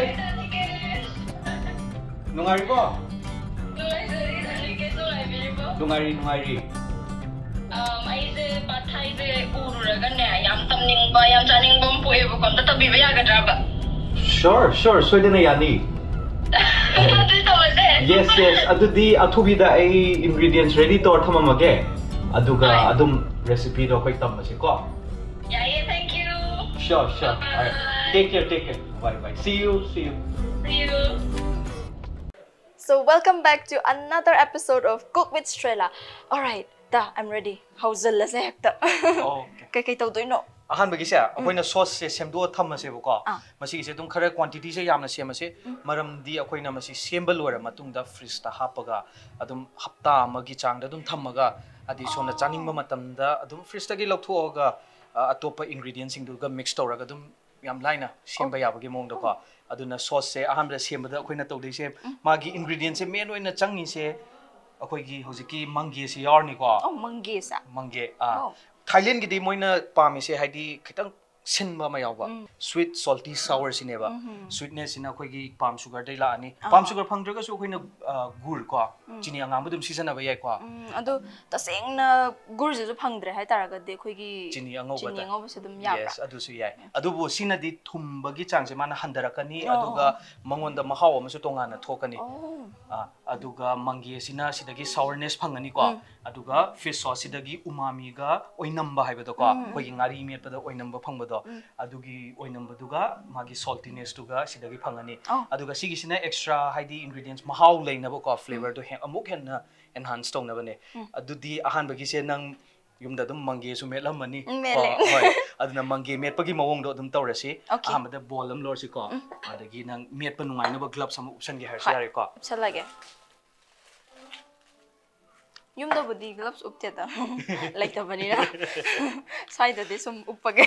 Hey! Nungari po? Nungari. Aise pathaise ururagane yam tamningba yam chaningba poebo konta tabiba yagadra Sure. Soidana yani. Yes. Adudi athubida ai ingredients ready to thamamage. Aduga adum recipe do koi tammase ko. Yeah, thank you. Sure. Alright. Take care. Bye. See you. So welcome back to another episode of Cook with Strela. Alright, I'm ready. How's the lasagna? Kay tawdoino. Ahan bagi siya, ako'y na sauce siya semdo tham masih buka. Masih siya tung kara quantity siya yam na siya masih. Maram di ako'y na masih sembal luar matung da freeze ta hapaga. Adum hapta magi chang da dum thamaga. Adi so na chaning ma matam da adum freeze ta gi lauthuoga atopa ingredients sing duga mix tawraga dum yam laina semba yabagi mong da ko. Aduna sauce se aham da semba da ako'y na tawdei se magi ingredients se main oina changi se ako'y gi hojiki mangge se yarni ko. Oh, mangge sa. Mangge. Thailand gidi moina pamise haidi khitang sinba ma yawba sweet salty sour sineba sweetness ina khoi gi palm sugar dai la ani palm sugar phangdraga su khoina gur ko chini angam budum season ba yai ko adu tasengna gur ju phangdre hai taraga de khoi gi chini angau se dum ya yes adu su yai adu bo sinadi thumba gi chang se mana handarakani aduga mangonda mahau ama su tongana thokani aduga mangge sina sidagi sourness phangani ko aduga fish sauce sidagi umami ga oinamba haibado ko khoi gi ngari met pada oinamba phangba adugi oinamba duga magi saltiness duga sidagi phangani aduga sigi sina extra haidi ingredients mahau leinaba ko flavor do amuk henna enhance tongna bane adudi ahan bagi se nang yumda dum mangge su metlamani hoi aduna mangge metpagi mawong do dum tawrasi ahamada bolam lorsi ko adagi nang metpa nungai na ba gloves am option gi harsi yare ko salage yumda budi gloves upte da like the vanilla side de sum uppage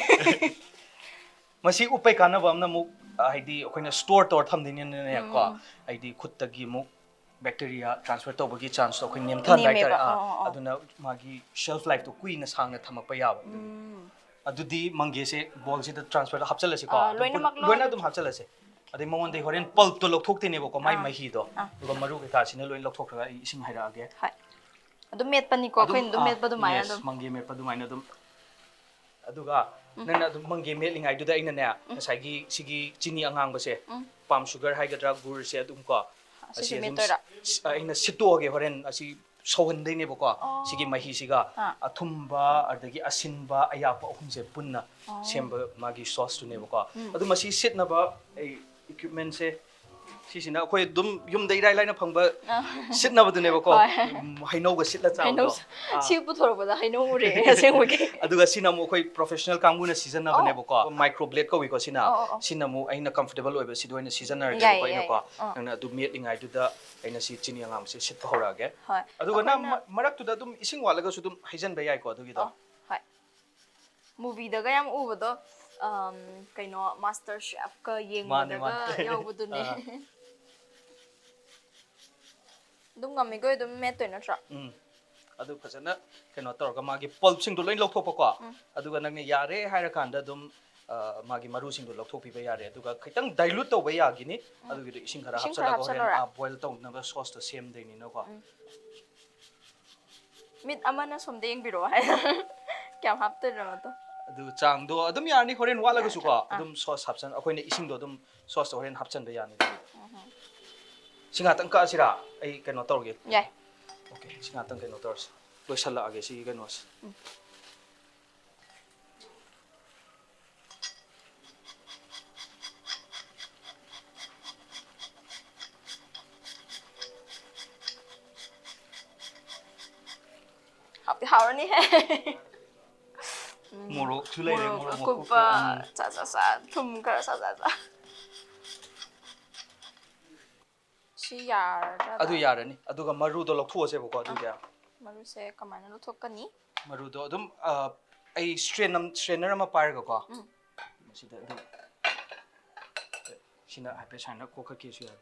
masi upai kana ba amna mu haidi akoina store tor thamdini ne ko haidi khutta mu bacteria transfer to bagi chance to akoin nem than right aduna magi shelf life to kuina sangna thamak pa yaba adudi mangge se ball se transfer hapchala se ko loina dum hapchala se ade mongon de horen pulp to lok thokte ne ko mai mahi do duga maru ke ka sine loin lok thokra ising haira age adum met pani ko akoin dum met badu mai adum mangge met padu mai adum aduga nana adum mangge met lingai du da ina ne sagi sigi chini angang ba se palm sugar haigadra gur se adum ko asi ina sito ge horen asi sohan dei ne ba ko sigi mahi siga athumba adagi asinba ayapa ohum se punna semba magi sauce tu ne ba ko adum asi sit na ba equipment se sisina akhoi dum yum dei rai lai na phangba sitna badu ne ba ko haino ga sitla chaw do si pu thor ba da haino re aseng wage aduga sina mu akhoi professional kangbu na season na ba ne ba ko micro blade ko wi ko sina mu aina comfortable oiba si doina season na ge ko ina ko nang adu met lingai du da aina si chini angam se sit hora ge aduga na marak tu da dum ising wala ga su dum haijan ba yai ko adugi do hai movie da ga yam uba do kaino master chef ka yeng da ga yaw budu ne dum ngami go dum met to na tra adu phasana keno tor ga magi pulp sing do loin lok thok ko aduga nang ne yare haira khanda dum magi maru sing do lok thok pi ba yare aduga khitang dilute to ba ya gini adugi do ising khara hapsala go ren boil to na ba sauce to same dei ni no ko mit amana som de yeng biro hai kyam hapte na to adu chang do adum yarni horen wala ga su ko adum sauce hapsan akoina ising do dum sauce to horen hapchan ba yani singa tang ka sira ai keno tor ge yai okay singa tang keno tor lo sala age si keno happy harani hai moro chulai re moro ko pa sa thum ka sa si yar adu yarani aduga maru do lok thuo se ko adu ya maru se kamana lo thokani maru do adum ai strainer ama par ga ko sida adu sina hape chana ko kha ke su ya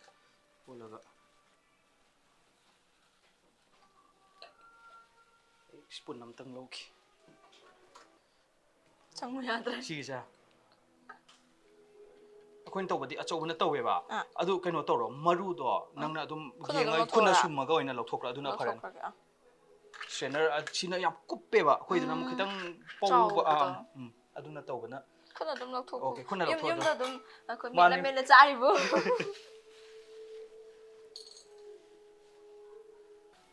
bolaga spoon nam tang loki changmu yadra si sa ꯑꯩꯈꯣꯏꯅ ꯇꯧꯕꯗꯤ ꯑꯆꯧꯕꯅ ꯇꯧꯋꯦꯕ ꯑꯥ. ꯑꯗꯨ ꯀꯩꯅꯣ ꯇꯧꯔꯣ ꯃꯔꯨꯗꯣ ꯅꯪꯅ ꯑꯗꯨꯝ ꯈꯨꯠꯅ ꯑꯗꯨꯝ ꯌꯦꯡꯉꯒ ꯈꯨꯠꯅ ꯂꯧꯊꯣꯛꯑꯣꯔꯥ? ꯁꯨꯝꯃꯒ ꯑꯣꯏꯅ ꯂꯧꯊꯣꯛꯈ꯭ꯔꯣ ꯑꯗꯨꯅ ꯐꯔꯅꯤ ꯂꯧꯊꯣꯛꯈ꯭ꯔꯒꯦ ꯁ꯭ꯇ꯭ꯔꯦꯅꯔ ꯁꯤꯅ ꯌꯥꯝ ꯀꯨꯞꯄꯦꯕ ꯑꯩꯈꯣꯏꯗꯨꯅ ꯑꯃꯨꯛ ꯈꯤꯇꯪ ꯄꯧꯕ ꯆꯥꯎꯕꯗꯣ. ꯑꯗꯨꯅ ꯇꯧꯕꯅ ꯈꯨꯠꯅ ꯑꯗꯨꯝ ꯂꯧꯊꯣꯛꯄꯨ ꯑꯣꯀꯦ ꯈꯨꯠꯅ ꯂꯧꯊꯣꯛꯑꯣ ꯌꯨꯝꯗ ꯑꯗꯨꯝ ꯑꯩꯈꯣꯏ ꯃꯥꯅꯦ. ꯃꯦꯠꯂ ꯆꯥꯔꯤꯕꯨ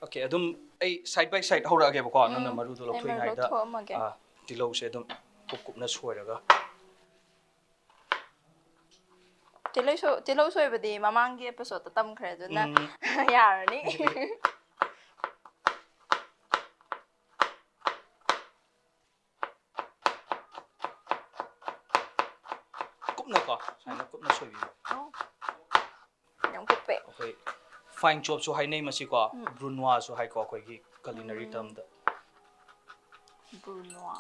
ꯑꯣꯀꯦ ꯑꯗꯨꯝ ꯑꯩ ꯁꯥꯏꯠ ꯕꯥꯏ ꯁꯥꯏꯠ ꯍꯧꯔꯛꯑꯒꯦꯕꯀꯣ ꯅꯪꯅ ꯃꯔꯨꯗꯣ ꯑꯩ ꯃꯔꯨ ꯂꯧꯊꯣꯛꯏꯉꯩꯗ ꯂꯧꯊꯣꯛꯑꯝꯃꯒꯦ. ꯇꯤꯜꯍꯧꯁꯦ ꯑꯗꯨꯝ ꯀꯨꯞꯅ ꯁꯣꯏꯔꯒ ꯇꯤꯜꯍꯧ ꯁꯣꯏꯕꯗꯤ ꯃꯃꯥꯡꯒꯤ ꯑꯦꯄꯤꯁꯣꯗꯇ ꯇꯝꯈ꯭ꯔꯦ ꯑꯗꯨꯅ ꯎꯝ. ꯌꯥꯔꯅꯤ ꯀꯨꯞꯅꯀꯣ ꯁꯨꯃꯥꯏꯅ ꯀꯨꯞꯅ ꯁꯣꯏꯕꯤꯌꯨ ꯌꯥꯝ ꯀꯨꯞꯄꯦ ꯑꯩꯈꯣꯏ ꯐꯥꯏꯟ ꯆꯣꯞꯁꯨ ꯍꯥꯏꯅꯩ ꯃꯁꯤꯀꯣ ꯕ꯭ꯔꯨꯅ꯭ꯋꯥꯁꯨ ꯍꯥꯏꯀꯣ ꯑꯩꯈꯣꯏꯒꯤ ꯀꯂꯤꯅꯔꯤ ꯇꯔꯝꯗ ꯕ꯭ꯔꯨꯅꯣꯋꯥ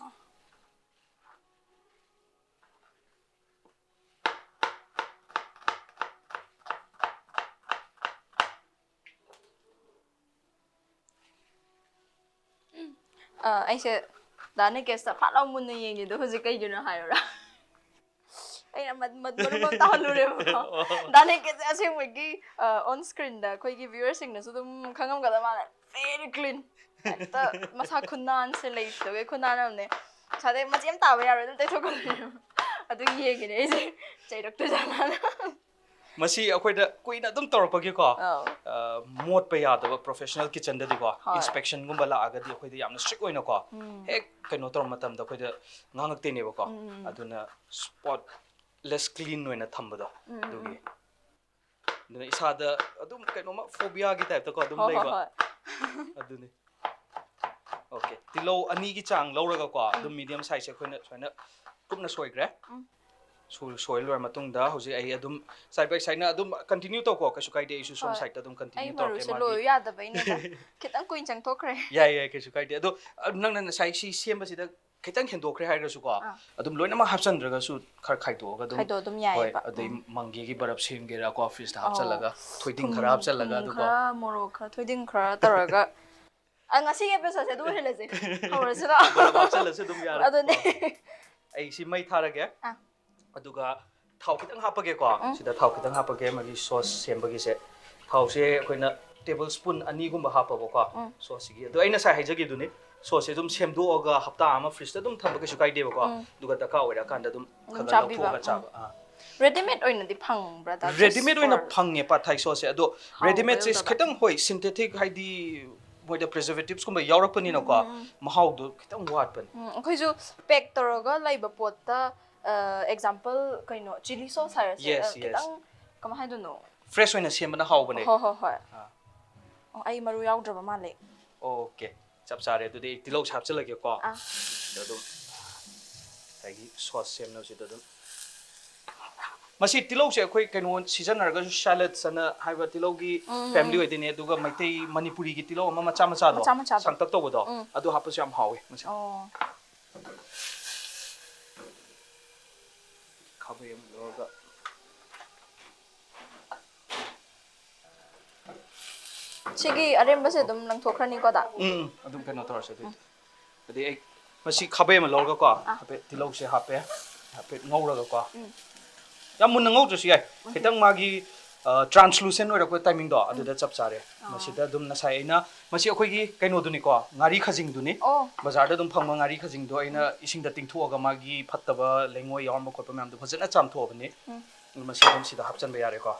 ꯑꯩꯁꯦ ꯗꯥꯅ ꯀꯦꯁꯇ ꯐꯥꯠ ꯂꯥꯎ ꯃꯨꯟꯅ ꯌꯦꯡꯉꯤꯗꯣ ꯍꯧꯖꯤꯛ ꯀꯩꯒꯤꯅꯣ ꯍꯥꯏꯔꯣꯔꯥ ꯑꯩꯅ ꯃꯔꯨꯝ ꯑꯃ ꯇꯥꯍꯜꯂꯨꯔꯦꯕꯀꯣ ꯗꯥꯅ ꯀꯦꯁꯁꯦ ꯑꯁꯦꯡꯕꯒꯤ ꯑꯣꯟ ꯁ꯭ꯀ꯭ꯔꯤꯟꯗ ꯑꯩꯈꯣꯏꯒꯤ ꯚ꯭ꯌꯨꯋꯔꯁꯤꯡꯅꯁꯨ ꯑꯗꯨꯝ ꯈꯪꯉꯝꯒꯗꯕ ꯃꯥꯜꯂꯦ ꯚꯦꯔꯤ ꯀ꯭ꯂꯤꯟ ꯍꯦꯛꯇ ꯃꯁꯥ ꯈꯨꯟꯅꯥꯟꯁꯦ ꯂꯩꯇꯕꯩ ꯈꯨꯟꯅꯥꯟ ꯑꯃꯅꯦ ꯏꯁꯥꯗꯩ ꯃꯆꯤ ꯑꯃ ꯇꯥꯕ ꯌꯥꯔꯣꯏ ꯑꯗꯨꯝ ꯇꯩꯊꯣꯛꯀꯗꯣꯏꯅꯦꯕ ꯑꯗꯨ ꯌꯦꯡꯉꯤꯅꯦ ꯑꯩꯁꯦ ꯆꯩꯔꯛꯇꯣꯏꯖꯥꯠꯂꯥꯅ ꯃꯁꯤ ꯑꯩꯈꯣꯏꯗ ꯀꯨꯏꯅ ꯑꯗꯨꯝ ꯇꯧꯔꯛꯄꯒꯤꯀꯣ ꯑꯧ. ꯃꯣꯠꯄ ꯌꯥꯗꯕ ꯄ꯭ꯔꯣꯐꯦꯁꯅꯦꯜ ꯀꯤꯆꯟꯗꯗꯤꯀꯣ ꯍꯣꯏ. ꯏꯟꯁꯄꯦꯛꯁꯟꯒꯨꯝꯕ ꯂꯥꯛꯑꯒꯗꯤ ꯑꯩꯈꯣꯏꯗ ꯌꯥꯝꯅ ꯁ꯭ꯇ꯭ꯔꯤꯛ ꯑꯣꯏꯅꯀꯣ ꯍꯦꯛ ꯀꯩꯅꯣ ꯇꯧꯔ ꯃꯇꯝꯗ ꯑꯩꯈꯣꯏꯗ ꯉꯥꯡꯉꯛꯇꯣꯏꯅꯦꯕꯀꯣ ꯑꯗꯨꯅ ꯁ꯭ꯄꯣꯠꯂꯦꯁ ꯀ꯭ꯂꯤꯟ ꯑꯣꯏꯅ ꯊꯝꯕꯗꯣ ꯑꯗꯨꯒꯤ ꯑꯗꯨꯅ ꯏꯁꯥꯗ ꯑꯗꯨꯝ ꯀꯩꯅꯣꯃ ꯐꯣꯕꯤꯌꯥꯒꯤ ꯇꯥꯏꯞꯇꯀꯣ ꯑꯗꯨꯝ ꯍꯣꯏ ꯂꯩꯕ ꯍꯣꯏ ꯑꯗꯨꯅꯤ ꯑꯣꯀꯦ ꯇꯤꯜꯍꯧ ꯑꯅꯤꯒꯤ ꯆꯥꯡ ꯂꯧꯔꯒꯀꯣ ꯑꯗꯨꯝ ꯃꯤꯗꯤꯌꯝ ꯁꯥꯏꯖꯁꯦ ꯑꯩꯈꯣꯏꯅ ꯁꯨꯃꯥꯏꯅ ꯀꯨꯞꯅ ꯁꯣꯏꯈ꯭ꯔꯦ ꯁꯣꯏ ꯂꯣꯏꯔ ꯃꯇꯨꯡꯗ ꯍꯧꯖꯤꯛ ꯑꯩ ꯑꯗꯨꯝ ꯁꯥꯏꯠ ꯕꯥꯏ ꯁꯥꯏꯠꯅ ꯑꯗꯨꯝ ꯀꯟꯇꯤꯅ꯭ꯌꯨ ꯇꯧꯀꯣ ꯀꯩꯁꯨ ꯀꯥꯏꯗꯦ ꯑꯩꯁꯨ ꯁꯣꯝ ꯍꯣꯏ. ꯁꯥꯏꯠꯇ ꯑꯗꯨꯝ ꯑꯩ ꯀꯟꯇꯤꯅ꯭ꯌꯨ ꯇꯧꯔꯛꯀꯦ ꯃꯔꯨꯁꯦ ꯃꯥꯒꯤ ꯂꯣꯏꯌꯨ ꯌꯥꯗꯕꯩꯅꯦꯗ ꯈꯤꯇꯪ ꯀꯨꯏꯅ ꯆꯪꯊꯣꯛꯈ꯭ꯔꯦ ꯌꯥꯏ ꯀꯩꯁꯨ ꯀꯥꯏꯗꯦ ꯑꯗꯣ ꯅꯪꯅ ꯉꯁꯥꯏ ꯁꯤ ꯁꯦꯝꯕꯁꯤꯗ ꯈꯤꯇꯪ ꯍꯦꯟꯗꯣꯛꯈ꯭रे ꯍꯥꯏꯔꯒꯁꯨꯀꯣ ꯑꯗꯨꯝ ꯂꯣꯏꯅꯃꯛ ꯍꯥꯞꯆꯟꯗ꯭ꯔꯒꯁꯨ ꯈꯔ ꯈꯥꯏꯗꯣꯛꯑꯒ ꯑꯗꯨꯝ ꯍꯣꯏ ꯌꯥꯏꯑꯕ ꯑꯗꯩ ꯃꯪꯒꯦꯒꯤ ꯕꯔꯞ ꯁꯦꯝꯒꯦꯔꯥꯀꯣ ꯐ꯭ꯔꯤꯖꯇ ꯑꯧ. ꯍꯥꯞꯆꯜꯂꯒ ꯊꯣꯏꯗꯤꯡ ꯈꯔ ꯍꯥꯞꯆꯜꯂꯒ ꯊꯨꯝ ꯑꯗꯨꯀꯣ ꯈꯔ ꯃꯣꯔꯣꯛ ꯈꯔ ꯊꯣꯏꯗꯤꯡ ꯈꯔ ꯇꯧꯔꯒ ꯉꯁꯤꯒꯤ ꯑꯦꯄꯤꯁꯣꯗꯁꯦ ꯑꯗꯨ ꯑꯣꯏꯍꯜꯂꯁꯦ ꯍꯧꯔꯁꯤꯔꯣ ꯕꯔꯞ ꯍꯥꯞꯆꯜꯂꯁꯨ ꯑꯗꯨꯝ ꯌꯥꯔꯦ ꯑꯗꯨꯅꯦ ꯑꯩ ꯁꯤ ꯃꯩ ꯊꯥꯔꯒꯦ ꯑꯥ. ꯑꯗꯨꯒ ꯊꯥꯎ ꯈꯤꯇꯪ ꯍꯥꯞꯄꯒꯦꯀꯣ ꯁꯤꯗ ꯊꯥꯎ ꯈꯤꯇꯪ ꯍꯥꯞꯄꯒꯦ ꯃꯥꯒꯤ ꯁꯣꯁ ꯁꯦꯝꯕꯒꯤꯁꯦ ꯊꯥꯎꯁꯦ ꯑꯩꯈꯣꯏꯅ ꯇꯦꯕꯜ ꯁ꯭ꯄꯨꯟ 2ꯒꯨꯝꯕ ꯍꯥꯞꯄꯕꯀꯣ ꯁꯣꯁꯁꯤꯒꯤ ꯑꯗꯣ ꯑꯩ ꯉꯁꯥꯏ ꯍꯥꯏꯖꯈꯤꯗꯨꯅꯤ ꯁꯣꯁꯁꯦ ꯑꯗꯨꯝ ꯁꯦꯝꯗꯣꯛꯑꯒ ꯍꯞꯇꯥ ꯑꯃ ꯐ꯭ꯔꯤꯖꯇ ꯑꯗꯨꯝ ꯊꯝꯕ ꯀꯩꯁꯨ ꯀꯥꯏꯗꯦꯕꯀꯣ ꯑꯗꯨꯒ ꯗꯔꯀꯥꯔ ꯑꯣꯏꯔꯀꯥꯟꯗ ꯑꯗꯨꯝ ꯈꯔ ꯆꯥꯕꯤꯕ ꯂꯧꯊꯣꯛꯑꯒ ꯆꯥꯕ ꯔꯦꯗꯤꯃꯦꯗ ꯑꯣꯏꯅꯗꯤ ꯐꯪꯕ꯭ꯔꯥ ꯔꯦꯗꯤꯃꯦꯗ ꯑꯣꯏꯅ ꯐꯪꯉꯦ ꯄꯥꯠ ꯊꯥꯏ ꯁꯣꯁꯁꯦ ꯑꯗꯣ ꯍꯥꯎꯕ ꯔꯦꯗꯤꯃꯦꯗꯁꯦ ꯌꯧꯗꯕ꯭ꯔꯥ ꯈꯤꯇꯪ ꯍꯣꯏ ꯁꯤꯟꯊꯦꯊꯤꯛ ꯍꯥꯏꯗꯤ ꯃꯣꯏꯗ ꯄ꯭ꯔꯤꯖꯔቬꯇꯤቭꯁꯀꯨꯝꯕ ꯌꯥꯎꯔꯛꯄꯅꯤꯅꯀꯣ ꯃꯍꯥꯎꯗꯣ ꯈꯤꯇꯪ ꯋꯥꯠꯄꯅꯦ ꯑꯩꯈꯣꯏꯁꯨ ꯄꯦꯛ ꯇꯧꯔꯒ ꯂꯩꯕ ꯄꯣꯠꯇ ꯑꯦꯛꯖꯥꯝꯄꯜ ꯀꯩꯅꯣ ꯆꯤꯂꯤ ꯁꯣꯁ ꯍꯥꯏꯔꯁꯦ ꯌꯦꯁ ꯌꯦꯁ ꯈꯤꯇꯪ ꯀꯃꯥꯏ ꯍꯥꯏꯗꯣꯏꯅꯣ ꯐ꯭ꯔꯦꯁ ꯑꯣꯏꯅ ꯁꯦꯝꯕꯅ ꯍꯥꯎꯕꯅꯦ ꯍꯣꯏ ꯑꯣ ꯑꯩ ꯃꯔꯨ ꯌꯥꯎꯗ꯭ꯔꯕ ꯃꯥꯜꯂꯦ ꯑꯣꯀꯦ ꯆꯞ ꯆꯥꯔꯦ ꯑꯗꯨꯗꯤ ꯑꯩ ꯇꯤꯜꯍꯧꯁꯦ ꯍꯥꯞꯆꯤꯜꯂꯒꯦꯀꯣ ꯑꯥ. ꯁꯤꯗ ꯑꯗꯨꯝ ꯉꯁꯥꯏꯒꯤ ꯁꯣꯁ ꯁꯦꯝꯅꯕꯁꯤꯗ ꯑꯗꯨꯝ ꯃꯁꯤ ꯇꯤꯜꯍꯧꯁꯦ ꯑꯩꯈꯣꯏ ꯀꯩꯅꯣ ꯁꯤꯖꯤꯟꯅꯔꯒꯁꯨ ꯁꯦꯂꯠꯁ ꯑꯅ ꯍꯥꯏꯕ ꯇꯤꯜꯍꯧꯒꯤ ꯐꯦꯃꯤꯂꯤ ꯑꯣꯏꯗꯣꯏꯅꯦ ꯑꯗꯨꯒ ꯃꯩꯇꯩ ꯃꯅꯤꯄꯨꯔꯤꯒꯤ ꯇꯤꯜꯍꯧ ꯑꯃ ꯃꯆꯥꯗꯣ ꯃꯆꯥꯗꯣ ꯁꯥꯡꯇꯛ ꯇꯧꯕꯗꯣ ꯑꯗꯨ ꯍꯥꯞꯄꯁꯨ ꯌꯥꯝ ꯍꯥꯎꯋꯦ ꯃꯁꯤ ꯑꯣ ꯈꯥꯕꯩ ꯑꯃ ꯂꯧꯔꯒ ꯁꯤꯒꯤ ꯑꯔꯦꯝꯕꯁꯦ ꯑꯗꯨꯝ ꯂꯪꯊꯣꯛꯈ꯭ꯔꯅꯤꯀꯣ ꯗꯥ ꯑꯗꯨꯝ ꯀꯩꯅꯣ ꯇꯧꯔꯁꯦ ꯑꯗꯨꯗꯤ ꯑꯩ ꯃꯁꯤ ꯈꯥꯕꯩ ꯑꯃ ꯂꯧꯔꯒꯀꯣ ꯍꯥꯏꯐꯦꯠ ꯇꯤꯜꯍꯧꯁꯦ ꯍꯥꯞꯄꯦ ꯍꯥꯏꯐꯦꯠ ꯉꯧꯔꯒꯀꯣ ꯌꯥꯝ ꯃꯨꯟꯅ ꯉꯧꯗ꯭ꯔꯁꯨ ꯌꯥꯏ ꯈꯤꯇꯪ ꯃꯥꯒꯤ ꯇ꯭ꯔꯥꯟꯁꯂꯨꯁꯦꯟ ꯑꯣꯏꯔꯛꯄ ꯇꯥꯏꯃꯤꯡꯗꯣ ꯑꯗꯨꯗ ꯆꯞ ꯆꯥꯔꯦ ꯃꯁꯤꯗ ꯑꯗꯨꯝ ꯉꯁꯥꯏ ꯑꯩꯅ ꯃꯁꯤ ꯑꯩꯈꯣꯏꯒꯤ ꯀꯩꯅꯣꯗꯨꯅꯤꯀோ ꯉꯥꯔꯤ ꯈꯖꯤꯡꯗꯨꯅꯤ ꯑꯣ. ꯕꯖꯥꯔꯗ ꯑꯗꯨꯝ ꯐꯪꯕ ꯉꯥꯔꯤ ꯈꯖꯤꯡꯗꯣ ꯑꯩꯅ ꯏꯁꯤꯡꯗ ꯇꯤꯡꯊꯣꯛꯑꯒ ꯃꯥꯒꯤ ꯐꯠꯇꯕ ꯂꯩꯉꯣꯏ ꯌꯥꯎꯔꯝꯕ ꯈꯣꯠꯄ ꯃꯌꯥꯝꯗꯣ ꯐꯖꯅ ꯆꯥꯝꯊꯣꯛꯑꯕꯅꯤ ꯃꯁꯤ ꯑꯗꯨꯝ ꯁꯤꯗ ꯍꯥꯞꯆꯟꯕ ꯌꯥꯔꯦꯀꯣ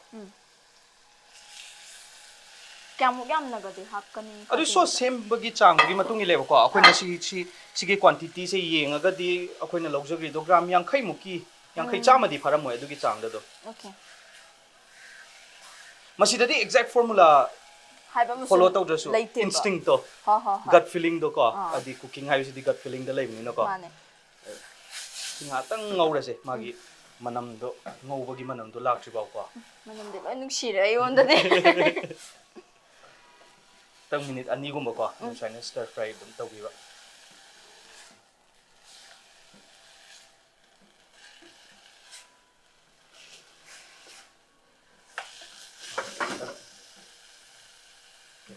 ꯀꯌꯥꯃꯨꯛ ꯌꯥꯝꯅꯒꯗꯤ ꯍꯥꯞꯀꯅꯤ ꯑꯗꯨ ꯁꯣꯁ ꯁꯦꯝꯕꯒꯤ ꯆꯥꯡꯗꯨꯒꯤ ꯃꯇꯨꯡ ꯏꯜꯂꯦꯕꯀꯣ ꯑꯩꯈꯣꯏꯅ ꯁꯤꯒꯤ ꯀ꯭ꯋꯥꯟꯇꯤꯇꯤꯁꯦ ꯌꯦꯡꯉꯒꯗꯤ ꯑꯩꯈꯣꯏꯅ ꯂꯧꯖꯈ꯭ꯔꯤꯗꯣ ꯒ꯭ꯔꯥꯝ 50ꯃꯨꯛꯀꯤ 50 ꯆꯥꯝꯃꯗꯤ ꯐꯔꯝꯃꯣꯏ ꯑꯗꯨꯒꯤ ꯆꯥꯡꯗ ꯑꯗꯨꯝ ꯑꯣꯀꯦ ꯃꯁꯤꯗꯗꯤ ꯑꯦꯛꯖꯦꯛ ꯐꯣꯔꯃꯨꯂꯥ ꯍꯥꯏꯕ ꯑꯃꯁꯨ ꯐꯣꯂꯣ ꯇꯧꯗ꯭ꯔꯁꯨ ꯂꯩꯇꯦꯕ ꯏꯟꯁꯇꯤꯡꯛꯇꯣ ꯍꯣꯏ ꯒꯠ ꯐꯤꯂꯤꯡꯗꯣꯀꯣ ꯑꯥ. ꯍꯥꯏꯗꯤ ꯀꯨꯀꯤꯡ ꯍꯥꯏꯕꯁꯤꯗꯤ ꯒꯠ ꯐꯤꯂꯤꯡꯗ ꯂꯩꯕꯅꯤꯅꯀꯣ ꯃꯥꯅꯦ ꯁꯤ ꯉꯥꯏꯍꯥꯛꯇꯪ ꯉꯧꯔꯁꯦ ꯃꯥꯒꯤ ꯃꯅꯝꯗꯣ ꯉꯧꯕꯒꯤ ꯃꯅꯝꯗꯣ ꯂꯥꯛꯇ꯭ꯔꯤ ꯐꯥꯎꯀꯣ ꯃꯅꯝꯗꯤ ꯂꯣꯏ ꯅꯨꯡꯁꯤꯔꯦ ꯑꯩꯉꯣꯟꯗꯗꯤ ꯈꯤꯇꯪ ꯃꯤꯅꯤꯠ 2ꯒꯨꯝꯕꯀꯣ ꯑꯗꯨꯝ ꯁꯨꯃꯥꯏꯅ ꯁ꯭ꯇꯔ ꯐ꯭ꯔꯥꯏ ꯑꯗꯨꯝ ꯇꯧꯕꯤꯕ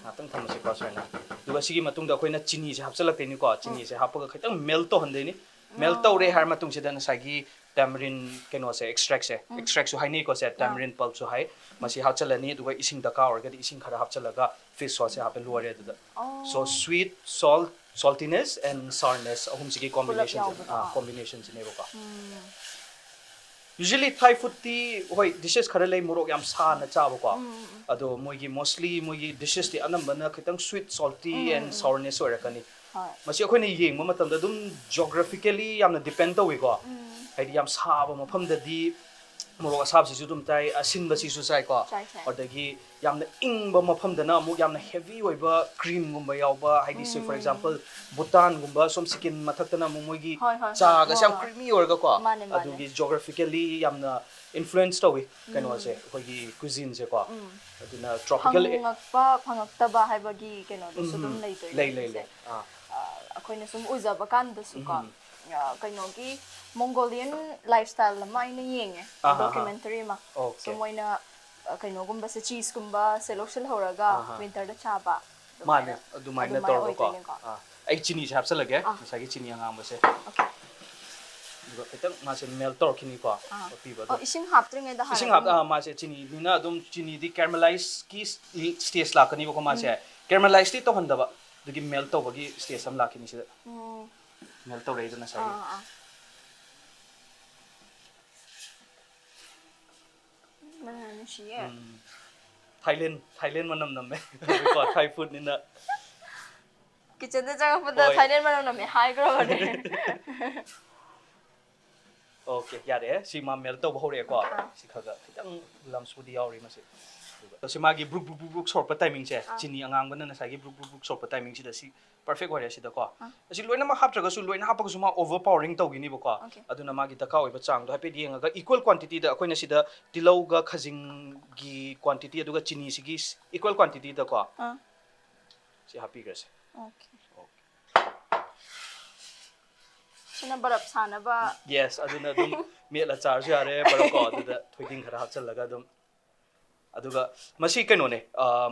ꯉꯥꯛꯇꯪ ꯊꯝꯃꯁꯤꯀꯣ ꯁꯨꯃꯥꯏꯅ ꯑꯗꯨꯒ ꯁꯤꯒꯤ ꯃꯇꯨꯡꯗ ꯑꯩꯈꯣꯏꯅ ꯆꯤꯅꯤꯁꯦ ꯍꯥꯞꯆꯤꯜꯂꯛꯇꯣꯏꯅꯤꯀꯣ ꯆꯤꯅꯤꯁꯦ ꯍꯥꯞꯄꯒ ꯈꯤꯇꯪ ꯃꯦꯜꯠ ꯇꯧꯍꯟꯗꯣꯏꯅꯤ ꯃꯦꯜꯠ ꯇꯧꯔꯦ ꯍꯥꯏꯔ ꯃꯇꯨꯡꯁꯤꯗ ꯉꯁꯥꯏꯒꯤ tamarind kainose extract se extract su haini ko se tamarind pulp su hai masi hapchalani duga ising da ka orga ising khara hapchalaga fish sauce se hape lore da so sweet saltiness and sourness ahum sigi combination ne ba usually Thai food ti hoi dishes khara lei morok yam sa na cha ba ko ado moigi mostly moigi dishes ti anambana khitang sweet salty and sourness orakani masi akhoi ne yeng ma matam da dum geographically yamna depend tawi ko haidi yam saba mafam da di morok asab si dum tai asin ba si su sai ko odagi yamna ing ba mafam da na mu yamna heavy oi ba cream gumba yaw ba haidi say for example Bhutan gumba som sikin mathak ta na mu moigi cha ga sam creamy or ga ko adugi geographically yamna influence tawi kaino se hoigi cuisine se ko aduna tropical phangak ta ba haibagi kaino su dum lei akoina sum uzaba kan da su ka kaino gi Mongolian lifestyle lama ina yenge documentary ma so moina kaino gumba se cheese gumba se local horaga winter da chaba mane adumaina tor ko ai chini chap sa lage masagi chini angam ba se okay itang ma se melt tor kini ko pi ba ising hap tring da ising hap ma se chini nina adum chini di caramelize ki stage la kani ko ma se caramelize ti to handa ba dugi melt to bagi stage am la kini se melt to rei na sa Thailand manam namme ko Thai food ni na kitchen da jaga pada Thailand manam namme high grow ne okay yare si ma mel to bahore ko si khaga khitang lam sudi yauri ma se si magi bruk sor pa timing che chini angang ban na sa gi bruk sor pa timing si da si perfect ware si da ko si loina ma hap traga su loina hap ko su ma overpowering to gini bo ko aduna magi ta ka oi ba chang do hape dieng ga equal quantity da akoina si da tilau ga khajing gi quantity aduga chini si gi equal quantity da ko si happy ga se okay sina barap sana ba yes aduna dum me la char ju are barap ko adu da thoiding khara hap chal laga dum aduga masi kaino ne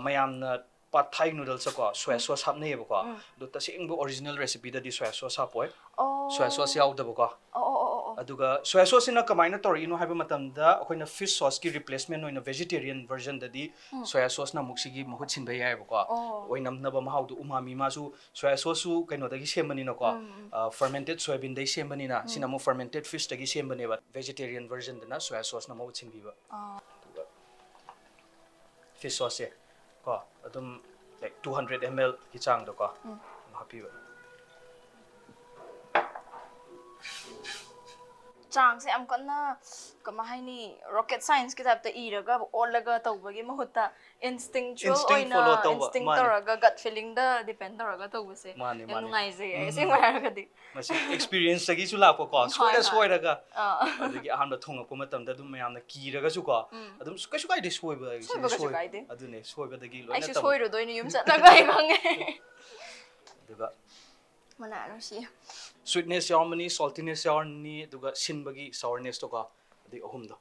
mayam na Pad Thai noodles ko soy sauce hap nei ko do ta sing bo original recipe da di soy sauce hap oi soy sauce yaw da ko aduga soy sauce ina kamaina tori no haiba matam da akoina fish sauce ki replacement oina vegetarian version da di soy sauce na muksi gi mahut sin ba yai ko oinam na ba mahau du umami ma su soy sauce su kaino da gi sembani na ko fermented soybean dai sembani na sinamo fermented fish da gi sembani ba vegetarian version da na soy sauce na mahut sin bi ba fish sauce ko adum like 200 ml ki chang do ko happy ba chang se am kan na kama hai ni rocket science ki tap ta iraga olaga tawbagi mahutta instinctual oina instinct toraga gut feeling da depend toraga tawbase yang ngai je se maraga di masi experience sagi su la ko soiraga adigi aham da thong ko matam da dum mayam na kiraga su ko adum kai su kai de soiba adune soiba dagi loina tam ai soiro doini yum chat laga ai kange duga mana no si sweetness yarmani saltiness yarni duga sinbagi sourness to ka adi ahum da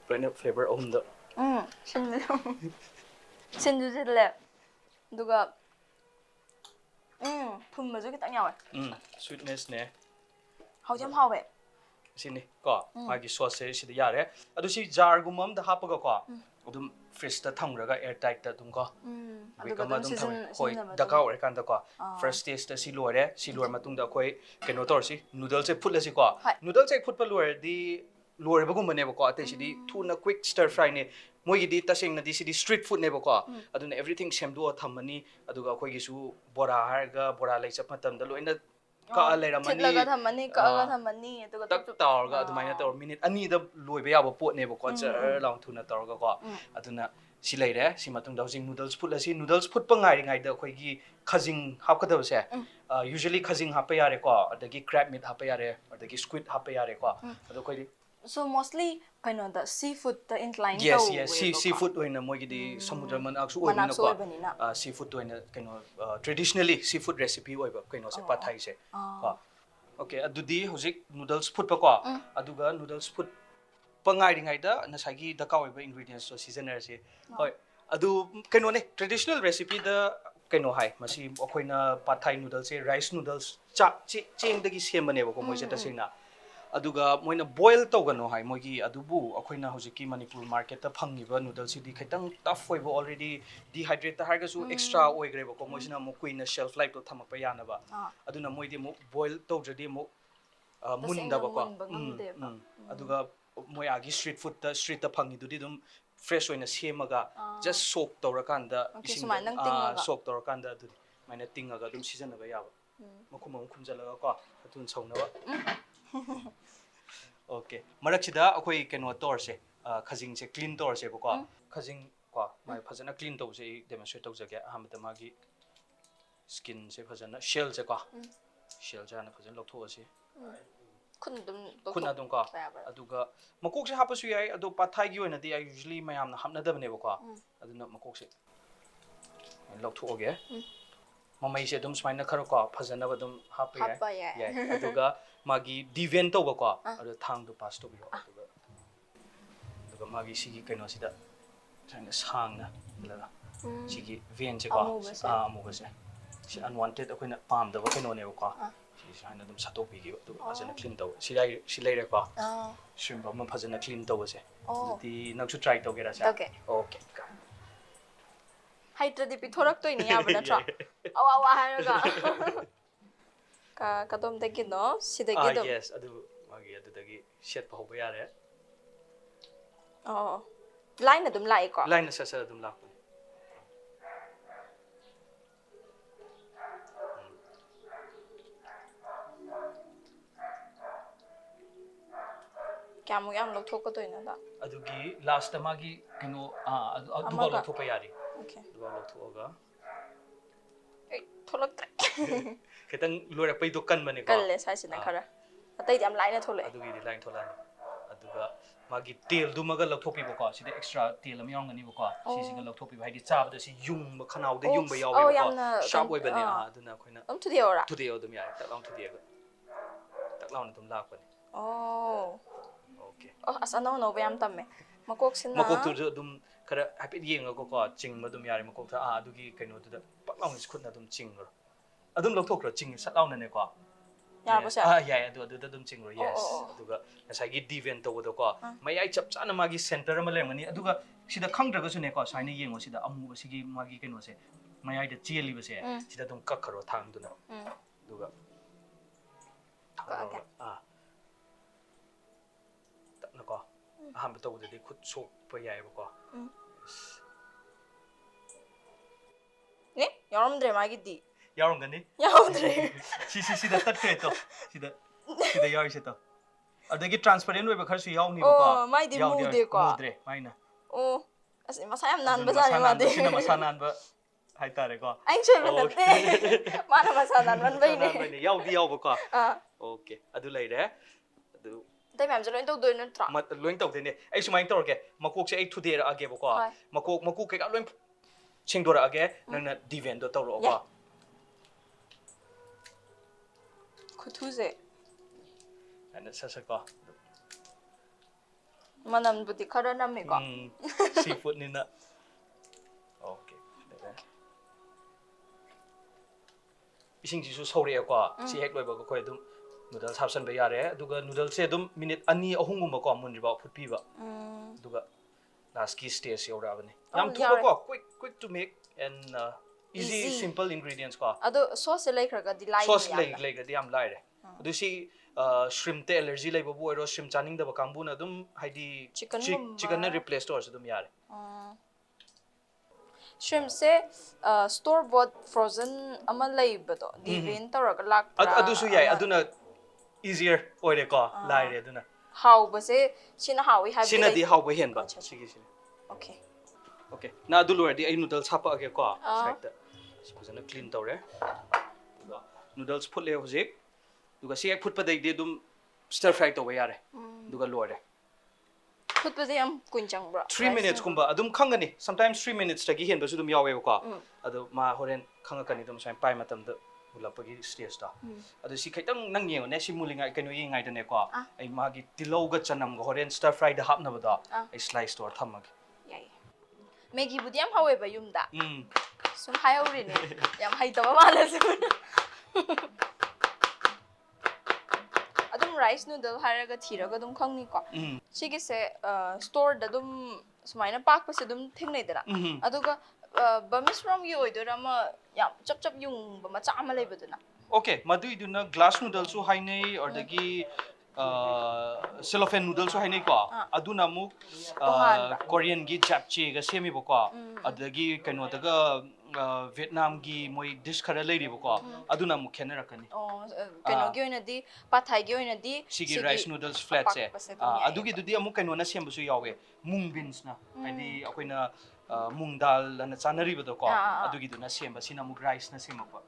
Brand flavor ahum da sindu jile duga phum ma ju ki tang yaw sweetness ne hau jam hau we sini ko magi sauce si da yare adu si jar gumam da hapaga ko adum fridge ta thamraga air tight ta dum ko aduga dum season hoi daka ore kan da ko first taste ta si lore matung da koi keno tor si noodles e phutla si ko noodles e phutpa lore di lore bagum bane ko ate si di thuna quick stir fry ne moi gi di tasing na di si di street food ne ko aduna everything semdu thamani aduga koi gi su bora harga bora lai chap matam da loina ka leramani laga thamani ka ga thamani aduga tak taurga adumaina tor minute ani da loiba yaba pot ne ko char long thuna taurga ko aduna si leire si matung da jing noodles phutla si noodles phut pa ngai ngai da khoi gi khajing hap ka da se usually khajing hap ya re ko adagi crab meat hap ya re adagi squid hap ya re ko adu khoi so mostly kind of the seafood the incline yes seafood oina moi gi di samudra man aksu oina ko seafood oina kind of traditionally seafood recipe oiba kind of se pa thai se ko okay adudi hojik noodles phut pa ko aduga noodles phut pangai ringai da na sagi da ka oiba ingredients so seasoner se hoi adu kind of ne traditional recipe da ꯀꯩꯅꯣ ꯍꯥꯏ ꯃꯁꯤ ꯑꯩꯈꯣꯏꯅ ꯄꯥꯠ ꯊꯥꯏ ꯅꯨꯗꯜꯁꯦ rice noodles ꯆꯦꯡꯗꯒꯤ ꯁꯦꯝꯕꯅꯦꯕꯀꯣ ꯃꯣꯏꯁꯦ ꯇꯁꯦꯡꯅ ꯑꯗꯨꯒ ꯃꯣꯏꯅ boil ꯇꯧꯒꯅꯣ ꯍꯥꯏ ꯃꯣꯏꯒꯤ ꯑꯗꯨꯕꯨ ꯑꯩꯈꯣꯏꯅ ꯍꯧꯖꯤꯛꯀꯤ ꯃꯅꯤꯄꯨꯔ ꯃꯥꯔꯀꯦꯠꯇ ꯐꯪꯉꯤꯕ ꯅꯨꯗꯜꯁꯤꯗꯤ ꯈꯤꯇꯪ ꯇꯐ ꯑꯣꯏꯕ ꯑꯣꯜꯔꯦꯗꯤ ꯗꯤꯍꯥꯏꯗ꯭ꯔꯦꯠꯇ ꯍꯥꯏꯔꯒꯁꯨ ꯑꯦꯛꯁꯇ꯭ꯔꯥ ꯑꯣꯏꯈ꯭ꯔꯦꯕꯀꯣ ꯃꯣꯏꯁꯤꯅ ꯑꯃꯨꯛ ꯀꯨꯏꯅ ꯁꯦꯜꯐ ꯂꯥꯏꯐꯇꯣ ꯊꯝꯃꯛꯄ ꯌꯥꯅꯕ ꯑꯗꯨꯅ ꯃꯣꯏꯗꯤ ꯑꯃꯨꯛ ꯕꯣꯏꯜ ꯇꯧꯗ꯭ꯔꯗꯤ ꯑꯃꯨꯛ ꯃꯨꯟꯗꯕꯀꯣ ꯑꯗꯨꯒ ꯃꯣꯏ ꯑꯥꯒꯤ ꯁ꯭ꯇ꯭ꯔꯤꯠ ꯐꯨꯗꯇ ꯁ꯭ꯇ꯭ꯔꯤꯠꯇ ꯐꯪꯉꯤꯗꯨꯗꯤ ꯑꯗꯨꯝ ꯐ꯭ꯔꯦꯁ ꯑꯣꯏꯅ ꯁꯦꯝꯃꯒ ꯖꯁ ꯁꯣꯛ ꯇꯧꯔꯀꯥꯟꯗ ꯏꯁꯤꯡꯗ ꯁꯣꯛ ꯇꯧꯔꯀꯥꯟꯗ ꯑꯗꯨꯗꯤ ꯁꯨꯃꯥꯏꯅ ꯇꯤꯡꯉꯒ ꯑꯗꯨꯝ ꯁꯤꯖꯤꯟꯅꯕ ꯌꯥꯕ ꯃꯈꯨꯝ ꯑꯃ ꯈꯨꯝꯖꯤꯜꯂꯒ ꯀꯣ ꯑꯊꯨꯅ ꯁꯧꯅꯕ ꯑꯣꯀꯦ ꯃꯔꯛꯁꯤꯗ ꯑꯩꯈꯣꯏ ꯀꯩꯅꯣ ꯇꯧꯔꯁꯦ ꯈꯖꯤꯡꯁꯦ ꯀ꯭ꯂꯤꯟ ꯇꯧꯔꯁꯦꯕꯀꯣ ꯈꯖꯤꯡ ꯀꯣ ꯃꯥꯏ ꯐꯖꯅ ꯀ꯭ꯂꯤꯟ ꯇꯧꯕꯁꯦ ꯑꯩ ꯗꯦꯃꯣꯟꯁꯇ꯭ꯔꯦꯠ ꯇꯧꯖꯒꯦ ꯑꯍꯥꯟꯕꯗ ꯃꯥꯒꯤ ꯁ꯭ꯀꯤꯟꯁꯦ ꯐꯖꯅ ꯁꯦꯜꯁꯦ ꯀꯣ ꯁꯦꯜꯁꯦ ꯍꯥꯟꯅ ꯐꯖꯅ ꯂꯧꯊꯣꯛꯑꯁꯤ ꯈꯨꯠꯅ ꯑꯗꯨꯝ ꯀꯣ ꯑꯗꯨꯒ ꯃꯀꯣꯛꯁꯦ ꯍꯥꯞꯄꯁꯨ ꯌꯥꯏ ꯑꯗꯣ ꯄꯥꯠꯊꯥꯏꯒꯤ ꯑꯣꯏꯅꯗꯤ ꯑꯩ ꯌꯨꯖ꯭ꯋꯦꯂꯤ ꯃꯌꯥꯝꯅ ꯍꯥꯞꯅꯗꯕꯅꯦꯕꯀꯣ ꯑꯗꯨꯅ ꯃꯀꯣꯛꯁꯦ ꯂꯧꯊꯣꯛꯑꯒꯦ ꯃꯃꯩꯁꯦ ꯑꯗꯨꯝ ꯁꯨꯃꯥꯏꯅ ꯈꯔ ꯀꯣ ꯐꯖꯅꯕ ꯑꯗꯨꯝ ꯍꯥꯞꯄ ꯌꯥꯏ ꯑꯗꯨꯒ ꯃꯥꯒꯤ ꯗꯤꯚꯦꯟ ꯇꯧꯕꯀꯣ ꯑꯗꯨ ꯊꯥꯡꯗꯣ ꯄꯥꯁ ꯇꯧꯕꯤꯌꯣ ꯑꯗꯨꯒ ꯃꯥꯒꯤ ꯁꯤꯒꯤ ꯀꯩꯅꯣꯁꯤꯗ ꯁꯨꯃꯥꯏꯅ ꯁꯥꯡꯅ ꯍꯜꯂꯒ ꯁꯤꯒꯤ ꯚꯦꯟꯁꯦꯀꯣ ꯑꯃꯨꯕꯁꯦ ꯁꯤ ꯑꯟꯋꯥꯟꯇꯦꯗ ꯑꯩꯈꯣꯏꯅ ꯄꯥꯝꯗꯕ ꯀꯩꯅꯣꯅꯦꯕꯀꯣ ꯁꯤ ꯁꯨꯃꯥꯏꯅ ꯑꯗꯨꯝ ꯁꯠꯇꯣꯛꯄꯤꯈꯤꯕ ꯑꯗꯨꯒ ꯐꯖꯅ ꯀ꯭ꯂꯤꯟ ꯇꯧꯕ ꯁꯤ ꯂꯩꯔꯦꯀꯣ ꯁ꯭ꯔꯤꯝꯞ ꯑꯃ ꯐꯖꯅ ꯀ꯭ꯂꯤꯟ ꯇꯧꯕꯁꯦ ꯑꯗꯨꯗꯤ ꯅꯪꯁꯨ ꯇ꯭ꯔꯥꯏ ꯇꯧꯒꯦꯔꯥ ꯁꯦ ꯑꯣꯀꯦ ꯍꯩꯇ꯭ꯔꯗꯤ ꯄꯤꯊꯣꯔꯛꯇꯣꯏꯅꯤ ꯌꯥꯕ ꯅꯠꯇ꯭ꯔꯣ ꯑꯋꯥ ꯑꯋꯥ ꯍꯥꯏꯔꯒ ꯀꯗꯣꯝꯗꯒꯤꯅꯣ ꯁꯤꯗꯒꯤ ꯑꯗꯨꯝ ꯌꯦꯁ ꯑꯗꯨ ꯃꯥꯒꯤ ꯑꯗꯨꯗꯒꯤ ꯁꯦꯠꯄ ꯍꯧꯕ ꯌꯥꯔꯦ ꯂꯥꯏꯟ ꯑꯗꯨꯝ ꯂꯥꯛꯏꯀꯣ ꯂꯥꯏꯟ ꯁꯠ ꯑꯗꯨꯝ ꯂꯥꯛꯄꯅꯤ ꯀꯌꯥꯃꯨꯛ ꯌꯥꯝ ꯂꯧꯊꯣꯛꯀꯗꯣꯏꯅꯣ ꯑꯗꯨꯒꯤ ꯂꯥꯁꯇ ꯃꯥꯒꯤ ꯀꯩꯅꯣ ꯑꯗꯨꯐꯥꯎ ꯂꯧꯊꯣꯛꯄ ꯌꯥꯔꯤ ꯑꯗꯨꯐꯥꯎ ꯂꯧꯊꯣꯛꯑꯒ ꯊꯣꯛꯂꯛꯇ꯭ꯔꯦ ꯈꯤꯇꯪ ꯂꯣꯏꯔꯛꯄꯩꯗꯣ ꯀꯟꯕꯅꯦꯀꯣ ꯀꯜꯂꯦ ꯁꯥꯏꯁꯤꯅ ꯈꯔ ꯑꯇꯩꯗꯤ ꯌꯥꯝ ꯂꯥꯏꯅ ꯊꯣꯛꯂꯛꯑꯦ ꯑꯗꯨꯒꯤꯗꯤ ꯂꯥꯏꯟ ꯊꯣꯛꯂꯛꯑꯅꯤ ꯑꯗꯨꯒ ꯃꯥꯒꯤ ꯇꯦꯜꯗꯨꯃꯒ ꯂꯧꯊꯣꯛꯄꯤꯕꯀꯣ ꯁꯤꯗ ꯑꯦꯛꯁꯇ꯭ꯔꯥ ꯇꯦꯜ ꯑꯃ ꯌꯥꯎꯔꯝꯒꯅꯤꯕꯀꯣ ꯁꯤꯁꯤꯒ ꯂꯧꯊꯣꯛꯄꯤꯕ ꯍꯥꯏꯗꯤ ꯆꯥꯕꯗ ꯁꯤ ꯌꯨꯡꯕ ꯈꯅꯥꯎꯗ ꯌꯨꯡꯕ ꯌꯥꯎꯋꯦꯕꯀꯣ ꯁꯥꯔꯞ ꯑꯣꯏꯕꯅꯦ ꯑꯗꯨꯅ ꯑꯩꯈꯣꯏꯅ ꯑꯗꯨꯝ ꯊꯨꯗꯦꯛꯑꯣꯔꯥ ꯊꯨꯗꯦꯛꯑꯣ ꯑꯗꯨꯝ ꯌꯥꯔꯦ ꯇꯛ ꯂꯥꯎꯅ ꯊꯨꯗꯦꯛꯑꯒ ꯇꯛ ꯂꯥꯎꯅ ꯑꯗꯨꯝ ꯂꯥꯛꯄꯅꯦ ꯑꯣꯀꯦ ꯑꯁ ꯑꯅꯧ ꯑꯅꯧꯕ ꯌꯥꯝ ꯇꯝꯃꯦ ꯃꯀꯣꯛꯁꯤꯅ ꯃꯀꯣꯛꯇꯨꯁꯨ ꯑꯗꯨꯝ ꯈꯔ ꯍꯥꯏꯐꯦꯠ ꯌꯦꯡꯉꯒꯀꯣ ꯆꯤꯡꯕ ꯑꯗꯨꯝ ꯌꯥꯔꯦ ꯃꯀꯣꯛꯇ ꯑꯗꯨꯒꯤ ꯀꯩꯅꯣꯗꯨꯗ ꯄꯛ ꯂꯥꯎꯅ ꯈꯨꯠꯅ ꯑꯗꯨꯝ ꯆꯤꯡꯈ꯭ꯔꯣ ꯑꯗꯨꯝ ꯂꯧꯊꯣꯛꯈ꯭ꯔꯣ ꯁꯠ ꯂꯥꯎꯅꯅꯦꯀꯣ ꯌꯥꯏ ꯑꯗꯨꯗ ꯑꯗꯨꯝ ꯆꯤꯡꯈ꯭ꯔꯣ ꯌꯦꯁ ꯑꯗꯨꯒ ꯉꯁꯥꯏꯒꯤ ꯗꯤꯚꯦꯟ ꯇꯧꯕꯗꯣꯀꯣ ꯃꯌꯥꯏ ꯆꯞ ꯆꯥꯅ ꯃꯥꯒꯤ ꯁꯦꯟꯇꯔ ꯑꯃ ꯂꯩꯔꯝꯒꯅꯤ ꯑꯗꯨꯒ ꯁꯤꯗ ꯈꯪꯗ꯭ꯔꯒꯁꯨꯅꯦꯀꯣ ꯁꯨꯃꯥꯏꯅ ꯌꯦꯡꯉꯣ ꯁꯤda ꯑꯃꯨꯕꯁꯤꯒꯤ ꯃꯥꯒꯤ ꯀꯩꯅꯣꯁꯦ ꯃꯌꯥꯏꯗ ꯆꯦꯜꯂꯤꯕꯁꯦ ꯁꯤꯗ ꯑꯗꯨꯝ ꯀꯛꯈ꯭ꯔꯣ ꯊꯥꯡꯗꯨꯅ ꯑꯗꯨꯒ ꯇꯞꯅꯀꯣ ꯑꯍꯥꯟꯕ ꯇꯧꯕꯗꯗꯤ ꯈꯨꯠ ꯁꯣꯛꯄ ꯌꯥꯏꯑꯕꯀꯣ ꯌꯥꯎꯔꯝꯗ꯭ꯔꯦ ꯃꯥꯒꯤꯗꯤ ꯌꯥꯎꯔꯝꯒꯅꯤ ꯁꯤꯗ ꯇꯠꯈ꯭ꯔꯦ ꯇꯣ ꯁꯤꯗ ꯌꯥꯎꯔꯤꯁꯦ ꯇꯣ ꯑꯗꯒꯤ ꯇ꯭ꯔꯥꯟꯁꯄꯦꯔꯦꯟ ꯑꯣꯏꯕ ꯈꯔꯁꯨ ꯌꯥꯎꯅꯤꯕꯀꯣ ꯃꯥꯏꯗꯤ ꯃꯨꯗꯦꯀꯣ ꯃꯨꯗ꯭ꯔꯦ ꯃꯥꯏꯅ ꯑꯁ ꯃꯁꯥ ꯌꯥꯝ ꯅꯥꯟꯕꯖꯥꯠꯅꯦ ꯃꯥꯗꯤ ꯁꯤꯅ ꯃꯁꯥ ꯅꯥꯟꯕ ꯍꯥꯏꯇꯥꯔꯦꯀꯣ ꯑꯩ ꯁꯣꯏꯕ ꯅꯠꯇꯦ ꯃꯥꯅ ꯃꯁꯥ ꯅꯥꯟꯃꯟꯕꯩꯅꯦ ꯌꯥꯎꯗꯤ ꯌꯥꯎꯕꯀꯣ ꯑꯣꯀꯦ ꯑꯗꯨ ꯂꯩꯔꯦ ꯑꯗꯨ ꯑꯇꯩ ꯃꯌꯥꯝꯁꯦ ꯂꯣꯏ ꯇꯧꯗꯣꯏ ꯅꯠꯇ꯭ꯔꯣ ꯂꯣꯏ ꯇꯧꯗꯣꯏꯅꯦ ꯑꯩ ꯁꯨꯃꯥꯏꯅ ꯇꯧꯔꯒꯦ ꯃꯀꯣꯛꯁꯦ ꯑꯩ ꯊꯨꯗꯦꯛꯔꯛꯑꯒꯦꯕꯀꯣ ꯃꯀꯨ ꯀꯩꯀꯥ ꯂꯣꯏ ꯁꯦꯡꯗꯣꯔꯛꯑꯒꯦ ꯅꯪꯅ ꯗꯤꯚꯦꯟꯗꯣ ꯇꯧꯔꯛꯑꯣꯀꯣ ꯈꯨꯊꯨꯁꯦ ꯑꯩꯅ ꯁꯠꯀꯣ ꯃꯅꯝꯕꯨꯗꯤ ꯈꯔ ꯅꯝꯃꯦꯀꯣ ꯁꯤ ꯐꯨꯗꯅꯤꯅ ꯑꯣꯀꯦ ꯏꯁꯤꯡꯁꯤꯁꯨ ꯁꯧꯔꯛꯑꯦꯀꯣ ꯁꯤ ꯍꯦꯛ ꯂꯣꯏꯕꯒ ꯑꯩꯈꯣꯏ ꯑꯗꯨꯝ ꯅꯨꯗꯜꯁ ꯍꯥꯞꯆꯟꯕ ꯌꯥꯔꯦ ꯑꯗꯨꯒ ꯅꯨꯗꯜꯁꯦ ꯑꯗꯨꯝ ꯃꯤꯅꯤꯠ 2-3ꯒꯨꯝꯕꯀꯣ ꯃꯨꯟꯗ꯭ꯔꯤꯐꯥꯎ ꯐꯨꯠꯄꯤꯕ ꯑꯗꯨꯒ ꯂꯥꯁꯀꯤ ꯁ꯭ꯇꯦꯖ ꯌꯧꯔꯛꯑꯕꯅꯤ ꯌꯥꯝ ꯊꯨꯕꯀꯣ quick to make and easy simple ingredients ꯀꯣ ꯑꯗꯣ ꯁꯣꯁꯁꯦ ꯂꯩꯈ꯭ꯔꯒꯗꯤ ꯂꯥꯏꯅ ꯁꯣꯁ ꯂꯩꯈ꯭ꯔꯗꯤ ꯌꯥꯝ ꯂꯥꯏꯔꯦ ꯑꯗꯨ ꯁꯤ ꯁ꯭ꯔꯤꯝꯇ ꯑꯦꯂꯔꯖꯤ ꯂꯩꯕꯕꯨ ꯑꯣꯏꯔꯣ ꯁ꯭ꯔꯤꯝ ꯆꯥꯅꯤꯡꯗꯕ ꯀꯥꯡꯕꯨꯅ ꯑꯗꯨꯝ ꯍꯥꯏꯗꯤ ꯆꯤꯀꯟꯅ ꯔꯤꯄ꯭ꯂꯦꯁ ꯇꯧꯔꯁꯨ ꯑꯗꯨꯝ ꯌꯥꯔꯦ ꯁ꯭ꯔꯤꯝꯁꯦ ꯁ꯭ꯇꯣꯔ ꯕꯣꯠ ꯐ꯭ꯔꯣꯖꯟ ꯑꯃ ꯂꯩꯕꯗꯣ ꯗꯤꯚꯦꯟ ꯇꯧꯔꯒ ꯂꯥꯛꯄ꯭ꯔꯥ ꯑꯗꯨꯁꯨ ꯌꯥꯏ ꯑꯗꯨꯅ ꯏꯖꯤꯌꯔ ꯑꯣꯏꯔꯦꯀꯣ ꯂꯥꯏꯔꯦ ꯑꯗꯨꯅ ꯍꯥꯎꯕꯁꯦ ꯁꯤꯅ ꯍꯥꯎꯏ ꯍꯥꯏꯕꯗꯤ ꯁꯤꯅꯗꯤ ꯍꯥꯎꯕ ꯍꯦꯟꯕ ꯁꯤꯒꯤꯁꯤꯅꯦ ꯑꯣꯀꯦ ꯅꯪ ꯑꯗꯨ ꯂꯣꯏꯔꯗꯤ ꯑꯩ ꯅꯨꯗꯜꯁ ꯍꯥꯞꯄꯛꯑꯒꯦꯀꯣ ꯁꯥꯏꯗꯇ ꯐꯖꯅ ꯀ꯭ꯂꯤꯟ ꯇꯧꯔꯦ ꯑꯗꯨꯒ ꯅꯨꯗꯜꯁ ꯐꯨꯠꯂꯦ ꯍꯧꯖꯤꯛ ꯑꯗꯨꯒ ꯁꯤ ꯍꯦꯛ ꯐꯨꯠꯄꯗꯩꯗꯤ ꯑꯗꯨꯝ ꯁ꯭ꯇꯔ ꯐ꯭ꯔꯥꯏ ꯇꯧꯕ ꯌꯥꯔꯦ ꯑꯗꯨꯒ ꯂꯣꯏꯔꯦ ꯐꯨꯠꯄꯁꯦ ꯌꯥꯝ ꯀꯨꯏꯅ ꯆꯪꯕ꯭ꯔꯣ 3 minutesꯀꯨꯝꯕ ꯑꯗꯨꯝ ꯈꯪꯒꯅꯤ ꯁꯝꯇꯥꯏꯝꯁ 3 minutesꯇꯒꯤ ꯍꯦꯟꯕꯁꯨ ꯑꯗꯨꯝ ꯌꯥꯎꯋꯦꯕꯀꯣ ꯑꯗꯣ ꯃꯥ ꯍꯣꯔꯦꯟ ꯈꯪꯉꯛꯀꯅꯤ ꯑꯗꯨꯝ ꯁꯨꯃꯥꯏꯅ ꯄꯥꯏ ꯃꯇꯝꯗ ꯃꯨꯜꯂꯛꯄꯒꯤ ꯁ꯭ꯇꯦꯖꯇꯣ ꯑꯗꯣ ꯁꯤ ꯈꯤꯇꯪ ꯅꯪ ꯌꯦꯡꯉꯨꯅꯦ ꯁꯤ ꯃꯨꯜꯂꯤꯉꯥꯏ ꯀꯩꯅꯣ ꯌꯦꯡꯉꯥꯏꯗꯅꯦꯀꯣ ꯑꯩ ꯃꯥꯒꯤ ꯇꯤꯜꯍꯧꯒ ꯆꯅꯝꯒ ꯍꯣꯔꯦꯟ ꯁ꯭ꯇꯔ ꯐ꯭ꯔꯥꯏꯗ ꯍꯥꯞꯅꯕꯗꯣ ꯑꯩ ꯁ꯭ꯂꯥꯏꯁ ꯇꯧꯔ ꯊꯝꯃꯒꯦ ꯃꯦꯒꯤꯕꯨꯗꯤ ꯌꯥꯝ ꯍꯧꯋꯦꯕ ꯌꯨꯝꯗ ꯁꯨꯝ ꯍꯥꯏꯍꯧꯔꯤꯅꯦ ꯌꯥꯝ ꯍꯩꯇꯕ ꯃꯥꯜꯂꯁꯨ ꯑꯗꯨꯝ ꯔꯥꯏꯁ ꯅꯨꯗꯜ ꯍꯥꯏꯔꯒ ꯊꯤꯔꯒ ꯑꯗꯨꯝ ꯈꯪꯅꯤꯀꯣ ꯁꯤꯒꯤꯁꯦ ꯁ꯭ꯇꯣꯔꯗ ꯑꯗꯨꯝ ꯁꯨꯃꯥꯏꯅ ꯄꯥꯛꯄꯁꯦ ꯑꯗꯨꯝ ꯊꯦꯡꯅꯩꯗꯅ ꯑꯗꯨꯒ ꯕꯔꯃꯤꯁ ꯔꯣꯝꯒꯤ ꯑꯣꯏꯗꯣꯏꯔꯥ ꯑꯃ ꯌꯥꯝ ꯆꯞ ꯌꯨꯡꯕ ꯃꯆꯥ ꯑꯃ ꯂꯩꯕꯗꯨꯅ ꯑꯣꯀꯦ ꯃꯗꯨꯏꯗꯨꯅ ꯒ꯭ꯂꯥꯁ ꯅꯨꯗꯜꯁꯨ ꯍꯥꯏꯅꯩ ꯑꯗꯒꯤ ꯁꯦꯂꯣꯐꯦꯟ ꯅꯨꯗꯜꯁꯨ ꯍꯥꯏꯅꯩꯀꯣ ꯑꯗꯨꯅ ꯑꯃꯨꯛ ꯀꯣꯔꯤꯌꯟꯒꯤ ꯖꯥꯞꯆꯦꯒ ꯁꯦꯝꯃꯤꯕꯀꯣ ꯑꯗꯒꯤ ꯀꯩꯅꯣꯗꯒ ꯚꯤꯌꯦꯠꯅꯥꯝꯒꯤ ꯃꯣꯏ ꯗꯤꯁ ꯈꯔ ꯂꯩꯔꯤꯕꯀꯣ ꯑꯗꯨꯅ ꯑꯃꯨꯛ ꯈꯦꯠꯅꯔꯛꯀꯅꯤ ꯀꯩꯅꯣꯒꯤ ꯑꯣꯏꯅꯗꯤ ꯄꯥꯊꯥꯏꯒꯤ ꯑꯣꯏꯅꯗꯤ ꯁꯤꯒꯤ ꯔꯥꯏꯁ ꯅꯨꯗꯜꯁ ꯐ꯭ꯂꯦꯠꯁꯦ ꯑꯗꯨꯒꯤꯗꯨꯗꯤ ꯑꯃꯨꯛ ꯀꯩꯅꯣꯅ ꯁꯦꯝꯕꯁꯨ ꯌꯥꯎꯋꯦ ꯃꯨꯡ ꯕꯤꯟꯁꯅ ꯍꯥꯏꯗꯤ ꯑꯩꯈꯣꯏꯅ ꯃꯨꯡ ꯗꯥꯜꯅ ꯆꯥꯅꯔꯤꯕꯗꯣꯀꯣ ꯑꯗꯨꯒꯤꯗꯨꯅ ꯁꯦꯝꯕ ꯁꯤꯅ ꯑꯃꯨꯛ ꯔꯥꯏꯁꯅ ꯁꯦꯝꯃꯛꯄ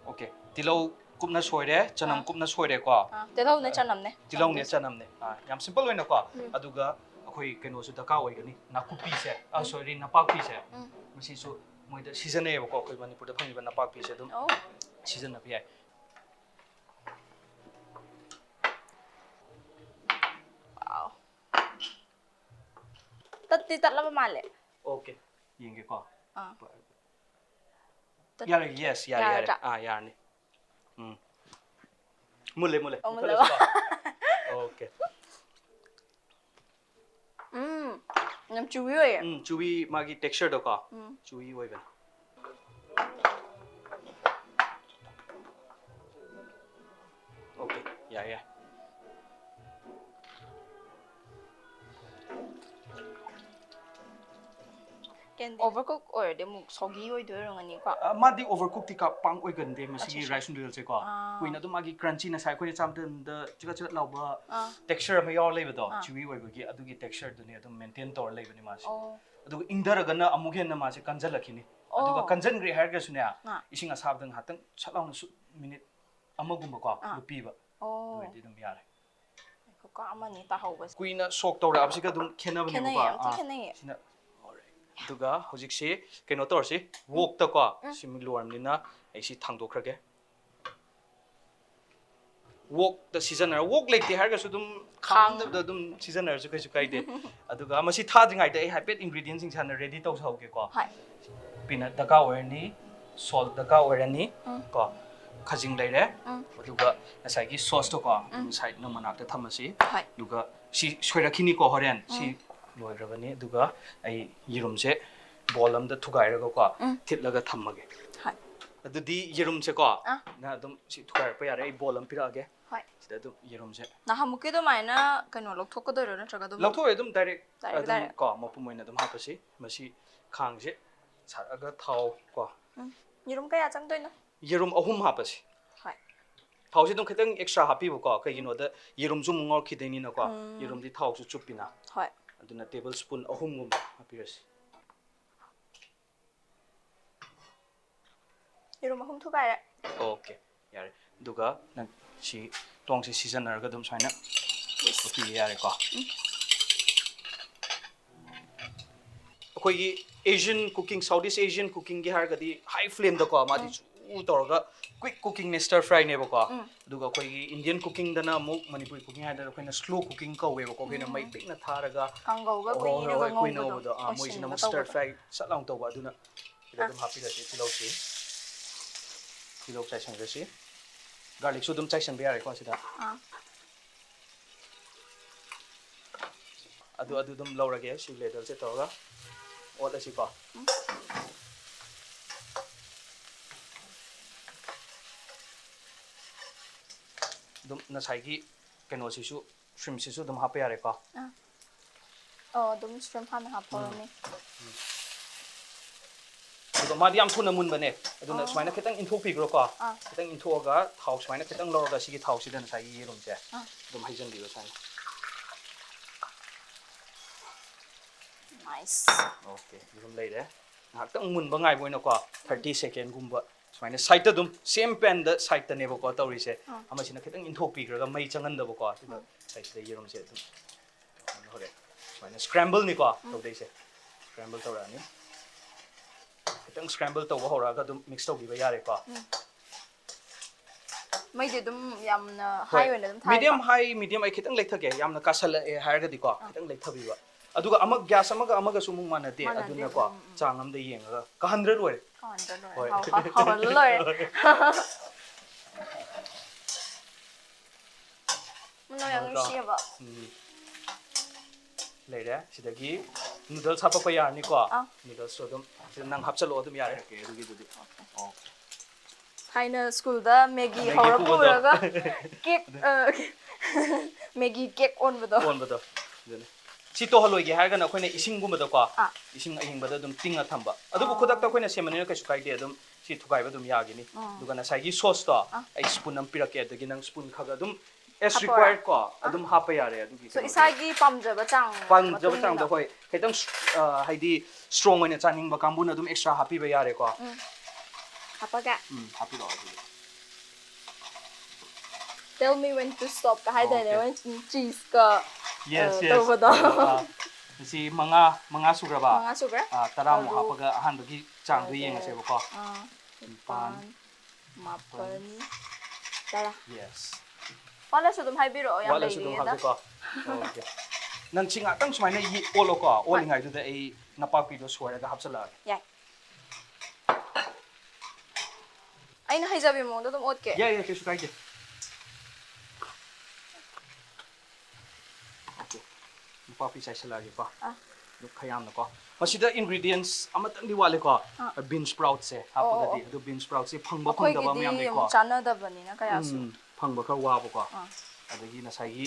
ꯑꯣꯀꯦ ꯇꯤꯜꯍꯧ ꯀꯨꯞꯅ ꯁꯣꯏꯔꯦ ꯆꯅꯝ ꯀꯨꯞꯅ ꯁꯣꯏꯔꯦꯀꯣ ꯇꯤꯜꯍꯧꯅꯦ ꯆꯅꯝꯅꯦ ꯇꯤꯜꯍꯧꯅꯦ ꯆꯅꯝꯅꯦ ꯌꯥꯝ ꯁꯤꯝꯄꯜ ꯑꯣꯏꯅꯀꯣ ꯑꯗꯨꯒ ꯑꯩꯈꯣꯏ ꯀꯩꯅꯣꯁꯨ ꯗꯔꯀꯥꯔ ꯑꯣꯏꯒꯅꯤ ꯅꯥꯀꯨꯞꯄꯤꯁꯦ ꯁꯣꯔꯤ ꯅꯄꯥꯛꯄꯤꯁꯦ ꯃꯁꯤꯁꯨ ꯃꯣꯏꯗ ꯁꯤꯖꯤꯟꯅꯩꯌꯦꯕꯀꯣ ꯑꯩꯈꯣꯏ ꯃꯅꯤꯄꯨꯔꯗ ꯐꯪꯉꯤꯕ ꯅꯄꯥꯛꯄꯤꯁꯦ ꯑꯗꯨꯝ ꯁꯤꯖꯤꯟꯅꯕ ꯌꯥꯏ ꯇꯠꯇꯤ ꯇꯠꯂꯕ ꯃꯥꯜꯂꯦ ꯑꯣꯀꯦ ꯌꯦꯡꯒꯦꯀꯣ ꯌꯥꯔꯦ ꯌꯦꯁ ꯌꯥꯔꯦ ꯌꯥꯔꯅꯤ ꯃꯨꯜꯂꯦ ꯑꯣꯀꯦ ꯌꯥꯝ ꯆꯨꯋꯤ ꯑꯣꯏꯌꯦ ꯆꯨꯋꯤ ꯃꯥꯒꯤ ꯇꯦꯛꯁꯆꯔꯗꯣꯀꯣ ꯆꯨꯋꯤ ꯑꯣꯏꯕꯅꯤ ꯑꯣꯀꯦ ꯌꯥꯏ ꯑꯣꯚꯔꯀꯨꯛ ꯑꯣꯏꯔꯗꯤ ꯑꯃꯨꯛ ꯁꯣꯒꯤ ꯑꯣꯏꯗꯣꯏ ꯑꯣꯏꯔꯝꯒꯅꯤꯀꯣ ꯃꯥꯗꯤ ꯑꯣꯚꯔꯀꯨꯛꯇꯤ ꯄꯥꯡ ꯑꯣꯏꯒꯟꯗꯦ ꯃꯁꯤꯒꯤ ꯔꯥꯏꯁ ꯅꯨꯗꯜꯁꯦꯀꯣ ꯀꯨꯏꯅ ꯑꯗꯨꯝ ꯃꯥꯒꯤ ꯀ꯭ꯔꯟꯆꯤ ꯉꯁꯥꯏ ꯑꯩꯈꯣꯏꯅ ꯆꯥꯕ ꯃꯇꯝꯗ ꯆꯤꯀꯠ ꯂꯥꯎꯕ ꯇꯦꯛꯁꯆꯔ ꯑꯃ ꯌꯥꯎꯔ ꯂꯩꯕꯗꯣ ꯆꯤꯋꯤ ꯑꯣꯏꯕꯒꯤ ꯑꯗꯨꯒꯤ ꯇꯦꯛꯁꯆꯔꯗꯨꯅꯤ ꯑꯗꯨꯝ ꯃꯦꯟꯇꯦꯟ ꯇꯧꯔ ꯂꯩꯕꯅꯤ ꯃꯥꯁꯦ ꯑꯗꯨꯒ ꯏꯪꯊꯔꯒꯅ ꯑꯃꯨꯛ ꯍꯦꯟꯅ ꯃꯥꯁꯦ ꯀꯟꯖꯜꯂꯛꯈꯤꯅꯤ ꯑꯗꯨꯒ ꯀꯟꯖꯟꯈ꯭ꯔꯦ ꯍꯥꯏꯔꯒꯁꯨꯅꯦ ꯏꯁꯤꯡ ꯑꯁꯥꯕꯗ ꯉꯥꯏꯍꯥꯛꯇꯪ ꯁꯠ ꯂꯥꯎꯅ ꯃꯤꯅꯤꯠ ꯑꯃꯒꯨꯝꯕꯀꯣ ꯂꯨꯞꯄꯤꯕ ꯑꯗꯨꯑꯣꯏꯔꯗꯤ ꯑꯗꯨꯝ ꯌꯥꯔꯦ ꯑꯃꯅꯤ ꯇꯥꯍꯧꯕꯁꯦ ꯀꯨꯏꯅ ꯁꯣꯛ ꯇꯧꯔꯛꯑꯕꯁꯤꯒ ꯑꯗꯨꯝ ꯈꯦꯠꯅꯕꯅꯦꯕꯀꯣ ꯌꯥꯝ ꯊꯤ ꯈꯦꯠꯅꯩꯌꯦ ꯁꯤꯅ ꯑꯗꯨꯒ ꯍꯧꯖꯤꯛꯁꯤ ꯀꯩꯅꯣ ꯇꯧꯔꯁꯤ ꯋꯣꯛꯇꯀꯣ ꯁꯤꯃꯤ ꯂꯣꯏꯔꯕꯅꯤꯅ ꯑꯩ ꯁꯤ ꯊꯥꯡꯗꯣꯛꯈ꯭ꯔꯒꯦ ꯋꯣꯛꯇ ꯁꯤꯖꯤꯟꯅꯔ ꯋꯣꯛ ꯂꯩꯇꯦ ꯍꯥꯏꯔꯒꯁꯨ ꯑꯗꯨꯝ ꯈꯥꯡꯗꯕꯗ ꯑꯗꯨꯝ ꯁꯤꯖꯤꯟꯅꯔꯁꯨ ꯀꯩꯁꯨ ꯀꯥꯏꯗꯦ ꯑꯗꯨꯒ ꯃꯁꯤ ꯊꯥꯗ꯭ꯔꯤꯉꯩꯗ ꯑꯩ ꯍꯥꯏꯐꯦꯠ ꯏꯟꯒ꯭ꯔꯤꯗꯤꯌꯦꯟꯁꯤꯡ ꯍꯥꯟꯅ ꯔꯦꯗꯤ ꯇꯧꯖꯍꯧꯒꯦꯀꯣ ꯄꯤꯅꯠ ꯗꯔꯀꯥꯔ ꯑꯣꯏꯔꯅꯤ ꯁꯣꯜꯠ ꯗꯔꯀꯥꯔ ꯑꯣꯏꯔꯅꯤ ꯀꯣ ꯈꯖꯤꯡ ꯂꯩꯔꯦ ꯑꯗꯨꯒ ꯉꯁꯥꯏꯒꯤ ꯁꯣꯁꯇꯣꯀꯣ ꯁꯥꯏꯠ ꯃꯅꯥꯛꯇ ꯊꯝꯃꯁꯤ ꯑꯗꯨꯒ ꯁꯤ ꯁꯣꯏꯔꯛꯈꯤꯅꯤꯀꯣ ꯍꯣꯔꯦꯟ ꯁꯤ ꯂꯣꯏꯈ꯭ꯔꯕꯅꯤ ꯑꯗꯨꯒ ꯑꯩ ꯌꯦꯔꯨꯝꯁꯦ ꯕꯣꯜ ꯑꯃꯗ ꯊꯨꯒꯥꯏꯔꯒꯀꯣ ꯊꯤꯠꯂꯒ ꯊꯝꯃꯒꯦ ꯑꯗꯨꯗꯤ ꯌꯦꯔꯨꯝꯁꯦꯀꯣ ꯅꯪ ꯑꯗꯨꯝ ꯁꯤ ꯊꯨꯒꯥꯏꯔꯛꯄ ꯌꯥꯔꯦ ꯑꯩ ꯕꯣꯜ ꯑꯃ ꯄꯤꯔꯛꯑꯒꯦ ꯁꯤꯗ ꯑꯗꯨꯝ ꯌꯦꯔꯨꯝꯁꯦ ꯅꯍꯥꯟꯃꯨꯛꯀꯤ ꯑꯗꯨꯃꯥꯏꯅ ꯀꯩꯅꯣ ꯂꯧꯊꯣꯛꯀꯗꯣꯏꯔꯣ ꯅꯠꯇ꯭ꯔꯒ ꯑꯗꯨꯝ ꯂꯧꯊꯣꯛꯑꯦ ꯑꯗꯨꯝ ꯗꯥꯏꯔꯦꯛ ꯑꯗꯨꯝ ꯀꯣ ꯃꯄꯨꯝ ꯑꯣꯏꯅ ꯑꯗꯨꯝ ꯍꯥꯞꯄꯁꯤ ꯃꯁꯤ ꯈꯥꯡꯁꯦ ꯁꯥꯔꯛꯑꯒ ꯊꯥꯎ ꯀꯣ ꯌꯦꯔꯨꯝ ꯀꯌꯥ ꯆꯪꯗꯣꯏꯅꯣ ꯌꯦꯔꯨꯝ 3 ꯍꯥꯞꯄꯁꯤ ꯊꯥꯎꯁꯦ ꯑꯗꯨꯝ ꯈꯤꯇꯪ ꯑꯦꯛꯁꯇ꯭ꯔꯥ ꯍꯥꯞꯄꯤꯕꯀꯣ ꯀꯩꯒꯤꯅꯣꯗ ꯌꯦꯔꯨꯝꯁꯨ ꯑꯃꯨꯛ ꯉꯧꯔꯛꯈꯤꯗꯣꯏꯅꯤꯅꯀꯣ ꯌꯦꯔꯨꯝꯗꯤ ꯊꯥꯎꯁꯨ ꯆꯨꯞꯄꯤꯅ ꯑꯗꯨꯅ ꯇꯦꯕꯜ ꯁ꯭ꯄꯨꯟ 3ꯒꯨꯝꯕ ꯍꯥꯞꯄꯤꯔꯁꯤ ꯌꯦꯔꯨꯝ 3 ꯊꯨꯒꯥꯏꯔꯦ ꯑꯣꯀꯦ ꯌꯥꯔꯦ ꯑꯗꯨꯒ ꯅꯪ ꯁꯤ ꯇꯣꯡꯁꯤ ꯁꯤꯖꯤꯟꯅꯔꯒ ꯑꯗꯨꯝ ꯁꯨꯃꯥꯏꯅ ꯐꯨꯠꯄꯤꯕ ꯌꯥꯔꯦꯀꯣ ꯑꯩꯈꯣꯏꯒꯤ ꯑꯦꯖꯤꯌꯟ ꯀꯨꯀꯤꯡ ꯁꯥꯎꯠ ꯏꯁ ꯑꯦꯖꯤꯌꯟ ꯀꯨꯀꯤꯡꯒꯤ ꯍꯥꯏꯔꯒꯗꯤ ꯍꯥꯏ ꯐ꯭ꯂꯦꯝꯗꯀꯣ ꯃꯥꯗꯤ ꯆꯨ ꯇꯧꯔꯒ ꯀ꯭ꯋꯤꯛ ꯀꯨꯀꯤꯡꯅꯦ ꯁ꯭ꯇꯔ ꯐ꯭ꯔꯥꯏꯅꯦꯕꯀꯣ ꯑꯗꯨꯒ ꯑꯩꯈꯣꯏꯒꯤ ꯏꯟꯗꯤꯌꯟ ꯀꯨꯀꯤꯡꯗꯅ ꯑꯃꯨꯛ ꯃꯅꯤꯄꯨꯔꯤ ꯀꯨꯀꯤꯡ ꯍꯥꯏꯗꯅ ꯑꯩꯈꯣꯏꯅ ꯁ꯭ꯂꯣ ꯀꯨꯀꯤꯡ ꯀꯧꯋꯦꯕꯀꯣ ꯑꯩꯈꯣꯏꯅ ꯃꯩ ꯄꯤꯛꯅ ꯊꯥꯔꯒ ꯀꯥꯡꯒꯧꯒ ꯀꯨꯏꯅ ꯉꯧꯕꯗꯣ ꯉꯧꯕꯗꯣ ꯃꯣꯏꯁꯤꯅ ꯑꯃꯨꯛ ꯁ꯭ꯇꯔ ꯐ꯭ꯔꯥꯏ ꯁꯠ ꯂꯥꯎꯅ ꯇꯧꯕ ꯑꯗꯨꯅ ꯁꯤꯗ ꯑꯗꯨꯝ ꯍꯥꯞꯄꯤꯔꯁꯤ ꯇꯤꯜꯍꯧ ꯆꯥꯏꯁꯟꯈ꯭ꯔꯁꯤ ꯒꯥꯔꯂꯤꯛꯁꯨ ꯑꯗꯨꯝ ꯆꯥꯏꯁꯟꯕ ꯌꯥꯔꯦꯀꯣ ꯁꯤꯗ ꯑꯗꯨ ꯑꯗꯨꯝ ꯂꯧꯔꯒꯦ ꯁꯤ ꯂꯦꯗꯜꯁꯦ ꯇꯧꯔꯒ ꯑꯣꯠꯂꯁꯤꯀꯣ ꯑꯗꯨꯝ ꯉꯁꯥꯏꯒꯤ ꯀꯩꯅꯣꯁꯤꯁꯨ shrimpꯁꯤꯁꯨ ꯑꯗꯨꯝ ꯍꯥꯞꯄ ꯌꯥꯔꯦꯀꯣ ꯑꯗꯨꯝ shrimp ꯍꯥꯟꯅ ꯍꯥꯞꯍꯧꯔꯅꯤ ꯑꯗꯨꯒ ꯃꯥꯗꯤ ꯌꯥꯝ ꯊꯨꯅ ꯃꯨꯟꯕꯅꯦ ꯑꯗꯨꯅ ꯁꯨꯃꯥꯏꯅ ꯈꯤꯇꯪ ꯏꯟꯊꯣꯛꯄꯤꯈ꯭ꯔꯣꯀꯣ ꯈꯤꯇꯪ ꯏꯟꯊꯣꯛꯑꯒ ꯊꯥꯎ ꯁꯨꯃꯥꯏꯅ ꯈꯤꯇꯪ ꯂꯧꯔꯒ ꯁꯤꯒꯤ ꯊꯥꯎꯁꯤꯗ ꯉꯁꯥꯏꯒꯤ ꯌꯦꯔꯨꯝꯁꯦ ꯑꯗꯨꯝ ꯍꯩꯖꯤꯟꯕꯤꯕ ꯁꯨꯃꯥꯏꯅ ꯅꯥꯏꯁ ꯑꯣꯀꯦ ꯌꯦꯔꯨꯝ ꯂꯩꯔꯦ ꯉꯥꯏꯍꯥꯛꯇꯪ ꯃꯨꯟꯕ ꯉꯥꯏꯕ ꯑꯣꯏꯅꯀꯣ 30 ꯁꯦꯀꯦꯟꯗꯒꯨꯝꯕ ꯁꯨꯃꯥꯏꯅ ꯁꯥꯏꯠꯇ ꯑꯗꯨꯝ ꯁꯦꯝ ꯄꯦꯟꯗ ꯁꯥꯏꯠꯇꯅꯦꯕꯀꯣ ꯇꯧꯔꯤꯁꯦ ꯑꯃꯁꯤꯅ ꯈꯤꯇꯪ ꯏꯟꯊꯣꯛꯄꯤꯈ꯭ꯔꯒ ꯃꯩ ꯆꯪꯍꯟꯗꯕꯀꯣ ꯑꯗꯨꯒ ꯁꯥꯏꯠꯁꯤꯗ ꯌꯦꯔꯨꯝꯁꯦ ꯑꯗꯨꯝ ꯍꯧꯔꯦ ꯁꯨꯃꯥꯏꯅ ꯁ꯭ꯀ꯭ꯔꯦꯝꯕꯜꯅꯤꯀꯣ ꯇꯧꯗꯣꯏꯁꯦ ꯁ꯭ꯀ꯭ꯔꯦꯝꯕꯜ ꯇꯧꯔꯛꯑꯅꯤ खितंग स्क्रैम्बल तब होरागा अदुम मिक्स तौबीबा यारेको मैदे अदुम यामना हाई ओइना अदुम थाइबा मीडियम हाई मीडियम आई खितंग लेथगे यामना कासल ए हारगदि को खितंग लेथबीबा ꯑꯗꯨꯒ ꯑꯃ ꯒ꯭ꯌꯥꯁ ꯑꯃꯒꯁꯨ ꯑꯃꯨꯛ ꯃꯥꯟꯅꯗꯦ ꯃꯥꯟꯅꯗꯦ. ꯑꯗꯨꯅꯀꯣ ꯆꯥꯡ ꯑꯃꯗ ꯌꯦꯡꯉꯒ ꯀꯥꯍꯟꯗ꯭ꯔ ꯂꯣꯏꯔꯦ ꯍꯣꯏ. ꯍꯧꯍꯜꯂ ꯂꯣꯏꯔꯦ ꯃꯅꯝ ꯌꯥꯝ ꯅꯨꯡꯁꯤꯌꯦꯕ ꯂꯩꯔꯦ ꯁꯤꯗꯒꯤ ꯅꯨꯗꯜꯁ ꯍꯥꯞꯄꯛꯄ ꯌꯥꯔꯅꯤꯀꯣ ꯅꯨꯗꯜꯁꯁꯨ ꯑꯗꯨꯝ ꯁꯤꯗ ꯅꯪ ꯍꯥꯞꯆꯜꯂꯛꯑꯣ ꯑꯗꯨꯝ ꯌꯥꯔꯦ ꯑꯗꯨꯒꯤꯗꯨꯗꯤ ꯊꯥꯏꯅ ꯁ꯭ꯀꯨꯜꯗ ꯃꯦꯒꯤ ꯍꯧꯔ ꯄꯨꯔꯒ ꯀꯦꯛ ꯃꯦꯒꯤ ꯀꯦꯛ ꯑꯣꯟꯕꯗꯣ ꯑꯗꯨꯅꯦ ꯁꯤ ꯇꯣꯍꯜꯂꯣꯏꯒꯦ ꯍꯥꯏꯔꯒꯅ ꯑꯩꯈꯣꯏꯅ ꯏꯁꯤꯡꯒꯨꯝꯕꯗꯀꯣ ꯏꯁꯤꯡ ꯑꯌꯤꯡꯕꯗ ꯑꯗꯨꯝ ꯇꯤꯡꯉ ꯊꯝꯕ ꯑꯗꯨꯕꯨ ꯈꯨꯗꯛꯇ ꯑꯩꯈꯣꯏꯅ ꯁꯦꯝꯕꯅꯤꯅ ꯀꯩꯁꯨ ꯀꯥꯏꯗꯦ ꯑꯗꯨꯝ ꯁꯤ ꯊꯨꯒꯥꯏꯕ ꯑꯗꯨꯝ ꯌꯥꯒꯤꯅꯤ ꯑꯗꯨꯒ ꯉꯁꯥꯏꯒꯤ ꯁꯣꯁꯇꯣ ꯑꯩ ꯁ꯭ꯄꯨꯟ ꯑꯃ ꯄꯤꯔꯛꯀꯦ ꯑꯗꯒꯤ ꯅꯪ ꯁ꯭ꯄꯨꯟ ꯈꯔ ꯑꯗꯨꯝ ꯑꯦꯁ ꯔꯤꯀ꯭ꯋꯥꯌꯔꯗ ꯀꯣ ꯑꯗꯨꯝ ꯍꯥꯞꯄ ꯌꯥꯔꯦ ꯑꯗꯨꯒꯤ ꯁꯣ ꯏꯁꯥꯒꯤ ꯄꯥꯝꯖꯕ ꯆꯥꯡ ꯄꯥꯝꯖꯕ ꯆꯥꯡꯗ ꯍꯣꯏ ꯈꯤꯇꯪ ꯍꯥꯏꯗꯤ ꯁ꯭ꯇ꯭ꯔꯣꯡ ꯑꯣꯏꯅ ꯆꯥꯅꯤꯡꯕ ꯀꯥꯡꯕꯨꯅ ꯑꯗꯨꯝ ꯑꯦꯛꯁꯇ꯭ꯔꯥ ꯍꯥꯞꯄꯤꯕ ꯌꯥꯔꯦꯀꯣ ꯍꯥꯞꯄꯒꯦ ꯍꯥꯞꯄꯤꯔꯛꯑꯣ ꯑꯗꯨꯗꯤ Tell me when to stop ꯀ ꯍꯥꯏꯗꯥꯏꯅꯦ when cheese-ꯀ ꯇꯧꯕꯗꯣ ꯁꯤ ꯃꯉꯥ ꯁꯨꯈ꯭ꯔꯕ 5 ꯁꯨꯈ꯭ꯔꯦ 10ꯃꯨꯛ ꯍꯥꯞꯄꯒ ꯑꯍꯥꯟꯕꯒꯤ ꯆꯥꯡꯗꯣ ꯌꯦꯡꯉꯁꯦꯕꯀꯣ 9 10 10 ꯌꯦꯁ ꯋꯥꯠꯂꯁꯨ ꯑꯗꯨꯝ ꯍꯥꯏꯕꯤꯔꯛꯑꯣ ꯌꯥꯝ ꯋꯥꯠꯂꯁꯨ ꯑꯗꯨꯝ ꯂꯩꯔꯤꯉꯩꯗ ꯍꯥꯞꯁꯦꯀꯣ ꯑꯣꯀꯦ ꯅꯪ ꯁꯤ ꯉꯥꯛꯇꯪ ꯁꯨꯃꯥꯏꯅ ꯑꯣꯜꯂꯣꯀꯣ ꯑꯣꯜꯂꯤꯉꯩꯗꯨꯗ ꯑꯩ ꯅꯄꯥꯛꯄꯤꯗꯣ ꯁꯣꯏꯔꯒ ꯍꯥꯞꯆꯜꯂꯛꯑꯒꯦ ꯌꯥꯏ ꯑꯩꯅ ꯍꯩꯖꯕꯤ ꯃꯑꯣꯡꯗ ꯑꯗꯨꯝ ꯑꯣꯠꯀꯦ ꯌꯥꯏ ꯀꯩꯁꯨ ꯀꯥꯏꯗꯦ ꯅꯄꯥꯛꯄꯤ ꯆꯥꯏꯁꯤꯜꯂꯛꯑꯒꯦꯀꯣ ꯑꯗꯨ ꯈꯔ ꯌꯥꯝꯅꯀꯣ ꯃꯁꯤꯗ ꯏꯟꯒ꯭ꯔꯤꯗꯤꯌꯦꯟꯁ ꯑꯃꯇꯪꯗꯤ ꯋꯥꯠꯂꯦꯀꯣ ꯕꯤꯟ ꯁꯄ꯭ꯔꯥꯎꯠꯁꯦ ꯍꯥꯞꯄꯒꯗꯤ ꯑꯗꯨ ꯕꯤꯟ ꯁꯄ꯭ꯔꯥꯎꯠꯁꯦ ꯐꯪꯕ ꯐꯪꯗꯕ ꯑꯃ ꯌꯥꯝ ꯑꯩꯈꯣꯏꯒꯤꯗꯤ ꯂꯩꯀꯣ ꯑꯃꯨꯛ ꯆꯥꯟꯅꯗꯕꯅꯤꯅ ꯀꯌꯥꯁꯨ ꯐꯪꯕ ꯈꯔ ꯋꯥꯕꯀꯣ ꯑꯗꯒꯤ ꯉꯁꯥꯏꯒꯤ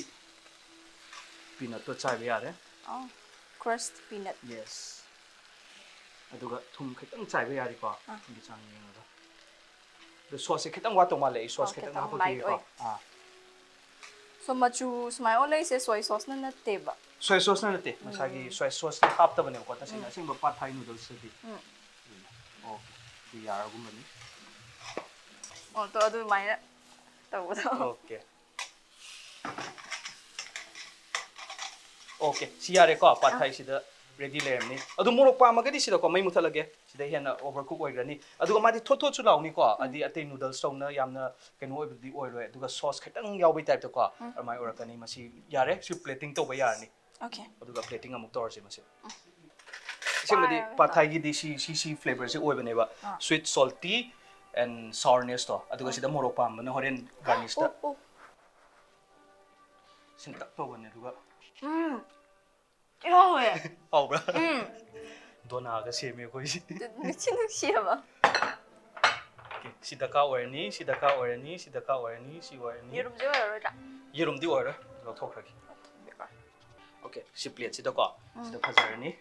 ꯄꯤꯅꯠꯇꯣ ꯆꯥꯏꯕ ꯌꯥꯔꯦ crushed peanut ꯌꯦꯁ ꯑꯗꯨꯒ ꯊꯨꯝ ꯈꯤꯇꯪ ꯆꯥꯏꯕ ꯌꯥꯔꯦꯀꯣ ꯊꯨꯝꯒꯤ ꯆꯥꯡ ꯌꯦꯡꯉꯒ ꯑꯗꯣ ꯁꯣꯁꯁꯦ ꯈꯤꯇꯪ ꯋꯥꯠꯇꯧ ꯃꯥꯜꯂꯦ ꯑꯩ ꯁꯣꯁ ꯈꯤꯇꯪ ꯍꯥꯞꯄꯛꯈꯤꯒꯦꯀꯣ ꯁꯣ ꯃꯆꯨ ꯁꯨꯃꯥꯏꯅ ꯑꯣꯜꯂꯛꯏꯁꯦ ꯁꯣꯏ ꯁꯣꯁꯅ ꯅꯠꯇꯦꯕ ꯁꯣꯏ ꯁꯣꯁꯅ ꯅꯠꯇꯦ ꯉꯁꯥꯏꯒꯤ ꯁꯣꯏ ꯁꯣꯁꯇꯤ ꯍꯥꯞꯇꯕꯅꯦꯕꯀꯣ ꯇꯁꯦꯡꯅ ꯑꯁꯦꯡꯕ ꯄꯥꯠ ꯊꯥꯏ ꯅꯨꯗꯜꯁꯇꯗꯤ ꯑꯣꯀꯦ ꯑꯗꯨ ꯌꯥꯔꯒꯨꯝꯕꯅꯤ ꯇꯣ ꯑꯗꯨꯃꯥꯏꯅ ꯇꯧꯕꯗꯣ ꯑꯣꯀꯦ ꯑꯣꯀꯦ ꯁꯤ ꯌꯥꯔꯦꯀꯣ ꯄꯥꯠ ꯊꯥꯏꯁꯤꯗ ꯔꯦꯗꯤ ꯂꯩꯔꯝꯅꯤ ꯑꯗꯨ ꯃꯣꯔꯣꯛ ꯄꯥꯝꯃꯒꯗꯤ ꯁꯤꯗꯀꯣ ꯃꯩ ꯃꯨꯠꯊꯠꯂꯒꯦ ꯁꯤꯗ ꯍꯦꯟꯅ ꯑꯣꯚꯔ ꯀꯨꯛ ꯑꯣꯏꯈ꯭ꯔꯅꯤ ꯑꯗꯨꯒ ꯃꯥꯗꯤ ꯊꯣꯠ ꯊꯣꯠꯁꯨ ꯂꯥꯎꯅꯤꯀꯣ ꯍꯥꯏꯗꯤ ꯑꯇꯩ ꯅꯨꯗꯜꯁ ꯇꯧꯅ ꯌꯥꯝꯅ ꯀꯩꯅꯣ ꯑꯣꯏꯕꯗꯤ ꯑꯣꯏꯔꯣꯏ ꯑꯗꯨꯒ ꯁꯣꯁ ꯈꯤꯇꯪ ꯌꯥꯎꯕꯩ ꯇꯥꯏꯞꯇꯀꯣ ꯑꯗꯨꯃꯥꯏꯅ ꯑꯣꯏꯔꯛꯀꯅꯤ ꯃꯁꯤ ꯌꯥꯔꯦ ꯁꯤ ꯄ꯭ꯂꯦꯇꯤꯡ ꯇꯧꯕ ꯌꯥꯔꯅꯤ ꯑꯗꯨꯒ ꯄ꯭ꯂꯦꯇꯤꯡ ꯑꯃꯨꯛ ꯇꯧꯔꯁꯤ ꯃꯁꯤ ꯑꯁꯦꯡꯕꯗꯤ ꯄꯥꯠ ꯊꯥꯏꯒꯤꯗꯤ ꯁꯤ ꯐ꯭ꯂꯦꯚꯔꯁꯦ ꯑꯣꯏꯕꯅꯦꯕ ꯁ꯭ꯋꯤꯠ ꯁꯣꯜꯇꯤ ꯑꯦꯟ ꯁꯥꯎꯔꯅꯦꯁꯇꯣ ꯑꯗꯨꯒ ꯁꯤꯗ ꯃꯣꯔꯣꯛ ꯄꯥꯝꯕꯅ ꯍꯣꯔꯦꯟ ꯒꯥꯔꯅꯤꯁꯇ ꯁꯤꯟꯇꯛ ꯇꯧꯕꯅꯦ ꯑꯗꯨꯒ ꯍꯥꯎꯋꯦ ꯍꯥꯎꯕ꯭ꯔꯥ ꯗꯣꯅꯥꯒ ꯁꯦꯝꯃꯦ ꯑꯩꯈꯣꯏꯁꯤ ꯅꯨꯡꯁꯤꯌꯦꯕ ꯁꯤ ꯗꯔꯀꯥꯔ ꯑꯣꯏꯔꯅꯤ ꯁꯤ ꯗꯔꯀꯥꯔ ꯑꯣꯏꯔꯅꯤ ꯁꯤ ꯗꯔꯀꯥꯔ ꯑꯣꯏꯔꯅꯤ ꯁꯤ ꯑꯣꯏꯔꯅꯤ ꯌꯦꯔꯨꯝꯁꯦ ꯑꯣꯏꯔꯔꯣꯏꯗ꯭ꯔꯥ ꯌꯦꯔꯨꯝꯗꯤ ꯑꯣꯏꯔꯣꯏ ꯂꯧꯊꯣꯛꯈ꯭ꯔꯒꯦ ꯑꯣꯀꯦ ꯁꯤ ꯄ꯭ꯂꯦꯠꯁꯤꯗꯀꯣ ꯁꯤꯗ ꯐꯖꯔꯅꯤ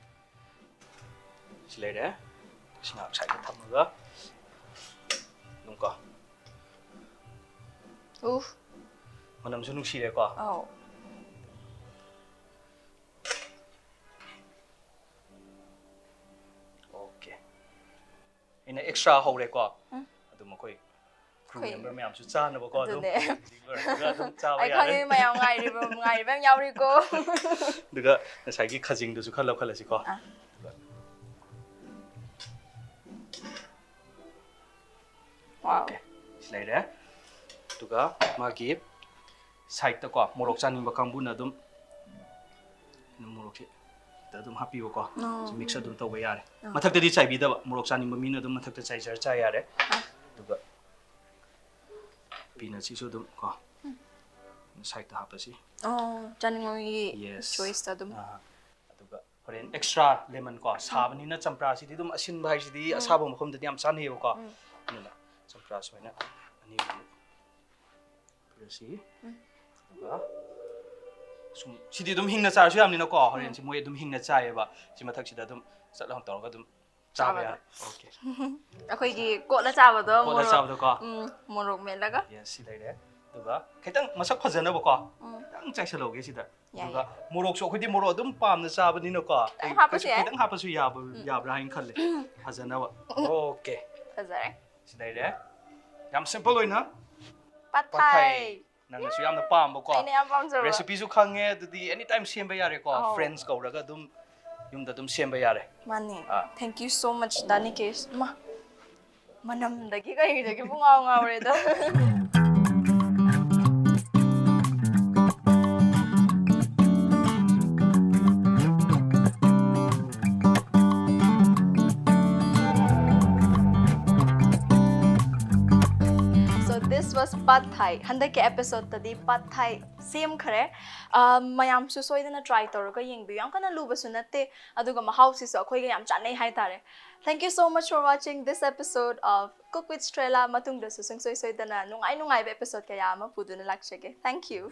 ꯁꯤ ꯂꯩꯔꯦ ꯁꯤ ꯉꯥꯏꯍꯥꯛ ꯁꯥꯏꯗ ꯊꯝꯃꯒ ꯑꯗꯨꯝ ꯀꯣ ꯃꯅꯝꯁꯨ ꯅꯨꯡꯁꯤꯔꯦꯀꯣ ꯑꯣꯀꯦ ꯑꯩꯅ ꯑꯦꯛꯁꯇ꯭ꯔꯥ ꯍꯧꯔꯦꯀꯣ ꯑꯗꯨꯝ ꯑꯩꯈꯣꯏ ꯀ꯭ꯔꯨ ꯃꯦꯝꯕꯔ ꯃꯌꯥꯝꯁꯨ ꯆꯥꯅꯕꯀꯣ ꯑꯗꯨꯝ ꯑꯗꯨꯝ ꯆꯥꯕ ꯑꯩ ꯌꯥꯔꯦ ꯈꯪꯉꯦ ꯃꯌꯥꯝ ꯉꯥꯏꯔꯤꯕ ꯌꯥꯝ ꯌꯥꯎꯔꯤꯀꯣ ꯑꯗꯨꯒ ꯉꯁꯥꯏꯒꯤ ꯈꯖꯤꯡꯗꯨꯁꯨ ꯈꯔ ꯂꯧꯈꯠꯂꯁꯤꯀꯣ ꯑꯣꯀꯦ ꯁꯤ ꯂꯩꯔꯦ ꯑꯗꯨꯒ ꯃꯥꯒꯤ ꯁꯥꯏꯗꯇꯀꯣ ꯃꯣꯔꯣꯛ ꯆꯥꯅꯤꯡꯕ ꯀꯥꯡꯕꯨꯅ ꯑꯗꯨꯝ ꯃꯣꯔꯣꯛꯁꯦ ꯑꯗꯨꯝ ꯍꯥꯞꯄꯤꯕꯀꯣ ꯃꯤꯛꯁ ꯑꯗꯨꯝ ꯇꯧꯕ ꯌꯥꯔꯦ ꯃꯊꯛꯇꯗꯤ ꯆꯥꯏꯕꯤꯗꯕ ꯃꯣꯔꯣꯛ ꯆꯥꯅꯤꯡꯕ ꯃꯤꯅ ꯑꯗꯨꯝ ꯃꯊꯛꯇ ꯆꯥꯏꯖꯔ ꯆꯥ ꯌꯥꯔꯦ ꯑꯗꯨꯒ ꯄꯤꯅꯠꯁꯤꯁꯨ ꯑꯗꯨꯝ ꯀꯣ ꯁꯥꯏꯗꯇ ꯍꯥꯞꯄꯁꯤ ꯆꯥꯅꯤꯡꯕ ꯃꯤꯒꯤ ꯆꯣꯏꯁꯇ ꯑꯗꯨꯝ ꯑꯗꯨꯒ ꯍꯣꯔꯦꯟ ꯑꯦꯛꯁꯇ꯭ꯔꯥ ꯂꯦꯃꯟ ꯀꯣ ꯁꯥꯕꯅꯤꯅ ꯆꯝꯄ꯭ꯔꯥꯁꯤꯗꯤ ꯑꯗꯨꯝ ꯑꯁꯤꯟꯕ ꯍꯥꯏꯁꯤꯗꯤ ꯑꯁꯥꯕ ꯃꯐꯝꯗꯗꯤ ꯌꯥꯝ ꯆꯥꯅꯩꯌꯦꯕꯀꯣ ꯑꯗꯨꯅ ꯆꯝꯄ꯭ꯔꯥ ꯁꯨꯃꯥꯏꯅ ꯑꯅꯤꯃꯨꯛ ꯄꯤꯔꯁꯤ ꯑꯗꯨꯒ ꯁꯨꯝ ꯁꯤꯗꯤ ꯑꯗꯨꯝ ꯍꯤꯡꯅ ꯆꯥꯔꯁꯨ ꯌꯥꯝꯅꯤꯅꯀꯣ ꯍꯣꯔꯦꯟꯁꯤ ꯃꯣꯏ ꯑꯗꯨꯝ ꯍꯤꯡꯅ ꯆꯥꯏꯌꯦꯕ ꯁꯤ ꯃꯊꯛꯁꯤꯗ ꯑꯗꯨꯝ ꯆꯠꯂꯥꯎ ꯇꯧꯔꯒ ꯑꯗꯨꯝ ꯆꯥꯕ ꯌꯥꯔꯦ ꯑꯣꯀꯦ ꯑꯩꯈꯣꯏꯒꯤ ꯀꯣꯠꯂ ꯆꯥꯕꯗꯣ ꯀꯣꯠꯂ ꯆꯥꯕꯗꯣꯀꯣ ꯃꯣꯔꯣꯛ ꯃꯦꯠꯂꯒ ꯌꯦꯁ ꯁꯤ ꯂꯩꯔꯦ ꯑꯗꯨꯒ ꯈꯤꯇꯪ ꯃꯁꯛ ꯐꯖꯅꯕꯀꯣ ꯈꯤꯇꯪ ꯆꯥꯏꯁꯜꯍꯧꯒꯦ ꯁꯤꯗ ꯑꯗꯨꯒ ꯃꯣꯔꯣꯛꯁꯨ ꯑꯩꯈꯣꯏꯗꯤ ꯃꯣꯔꯣꯛ ꯑꯗꯨꯝ ꯄꯥꯝꯅ ꯆꯥꯕꯅꯤꯅꯀꯣ ꯈꯤꯇꯪ ꯍꯥꯞꯄꯁꯨ ꯌꯥꯕ꯭ꯔꯥ ꯍꯥꯏꯅ ꯈꯜꯂꯦ ꯐꯖꯅꯕ ꯑꯣꯀꯦ ꯐꯖꯔꯦ ꯁꯤ ꯂꯩꯔꯦ ꯌꯥꯝ ꯁꯤꯝꯄꯜ ꯑꯣꯏꯅ ꯄꯥꯠ ꯊꯥꯏ ꯅꯪꯅꯁꯨ ꯌꯥꯝꯅ ꯄꯥꯝꯕꯀꯣ ꯑꯩꯅ ꯌꯥꯝ ꯄꯥꯝꯖꯕ ꯔꯦꯁꯤꯄꯤꯁꯨ ꯈꯪꯉꯦ ꯑꯗꯨꯗꯤ ꯑꯦꯅꯤ ꯇꯥꯏꯝ ꯁꯦꯝꯕ ꯌꯥꯔꯦꯀꯣ ꯐ꯭ꯔꯦꯟꯁ ꯀꯧꯔꯒ ꯑꯗꯨꯝ ꯌꯨꯝꯗ ꯑꯗꯨꯝ ꯁꯦꯝꯕ ꯌꯥꯔꯦ ꯃꯥꯅꯦ ꯊꯦꯡꯛ ꯌꯨ ꯁꯣ ꯃꯆ ꯗꯥꯅꯤꯀꯦꯁ ꯃꯅꯝꯗꯒꯤ ꯀꯩꯗꯒꯤ ꯄꯨꯡꯉꯥꯎ ꯉꯥꯎꯔꯦꯗ was Pad Thai. Handa ke episode tadi Pad Thai same khare. Mayam su soidana try tawraga yengbiyu. Yam kana luba su natte. Aduga mahau si su akhoi ga yam chanai hai tare. Thank you so much for watching this episode of Cook with Strela. Matung da su sung soy soidana nungai nungai ba episode kaya ma puduna lakshage. Thank you.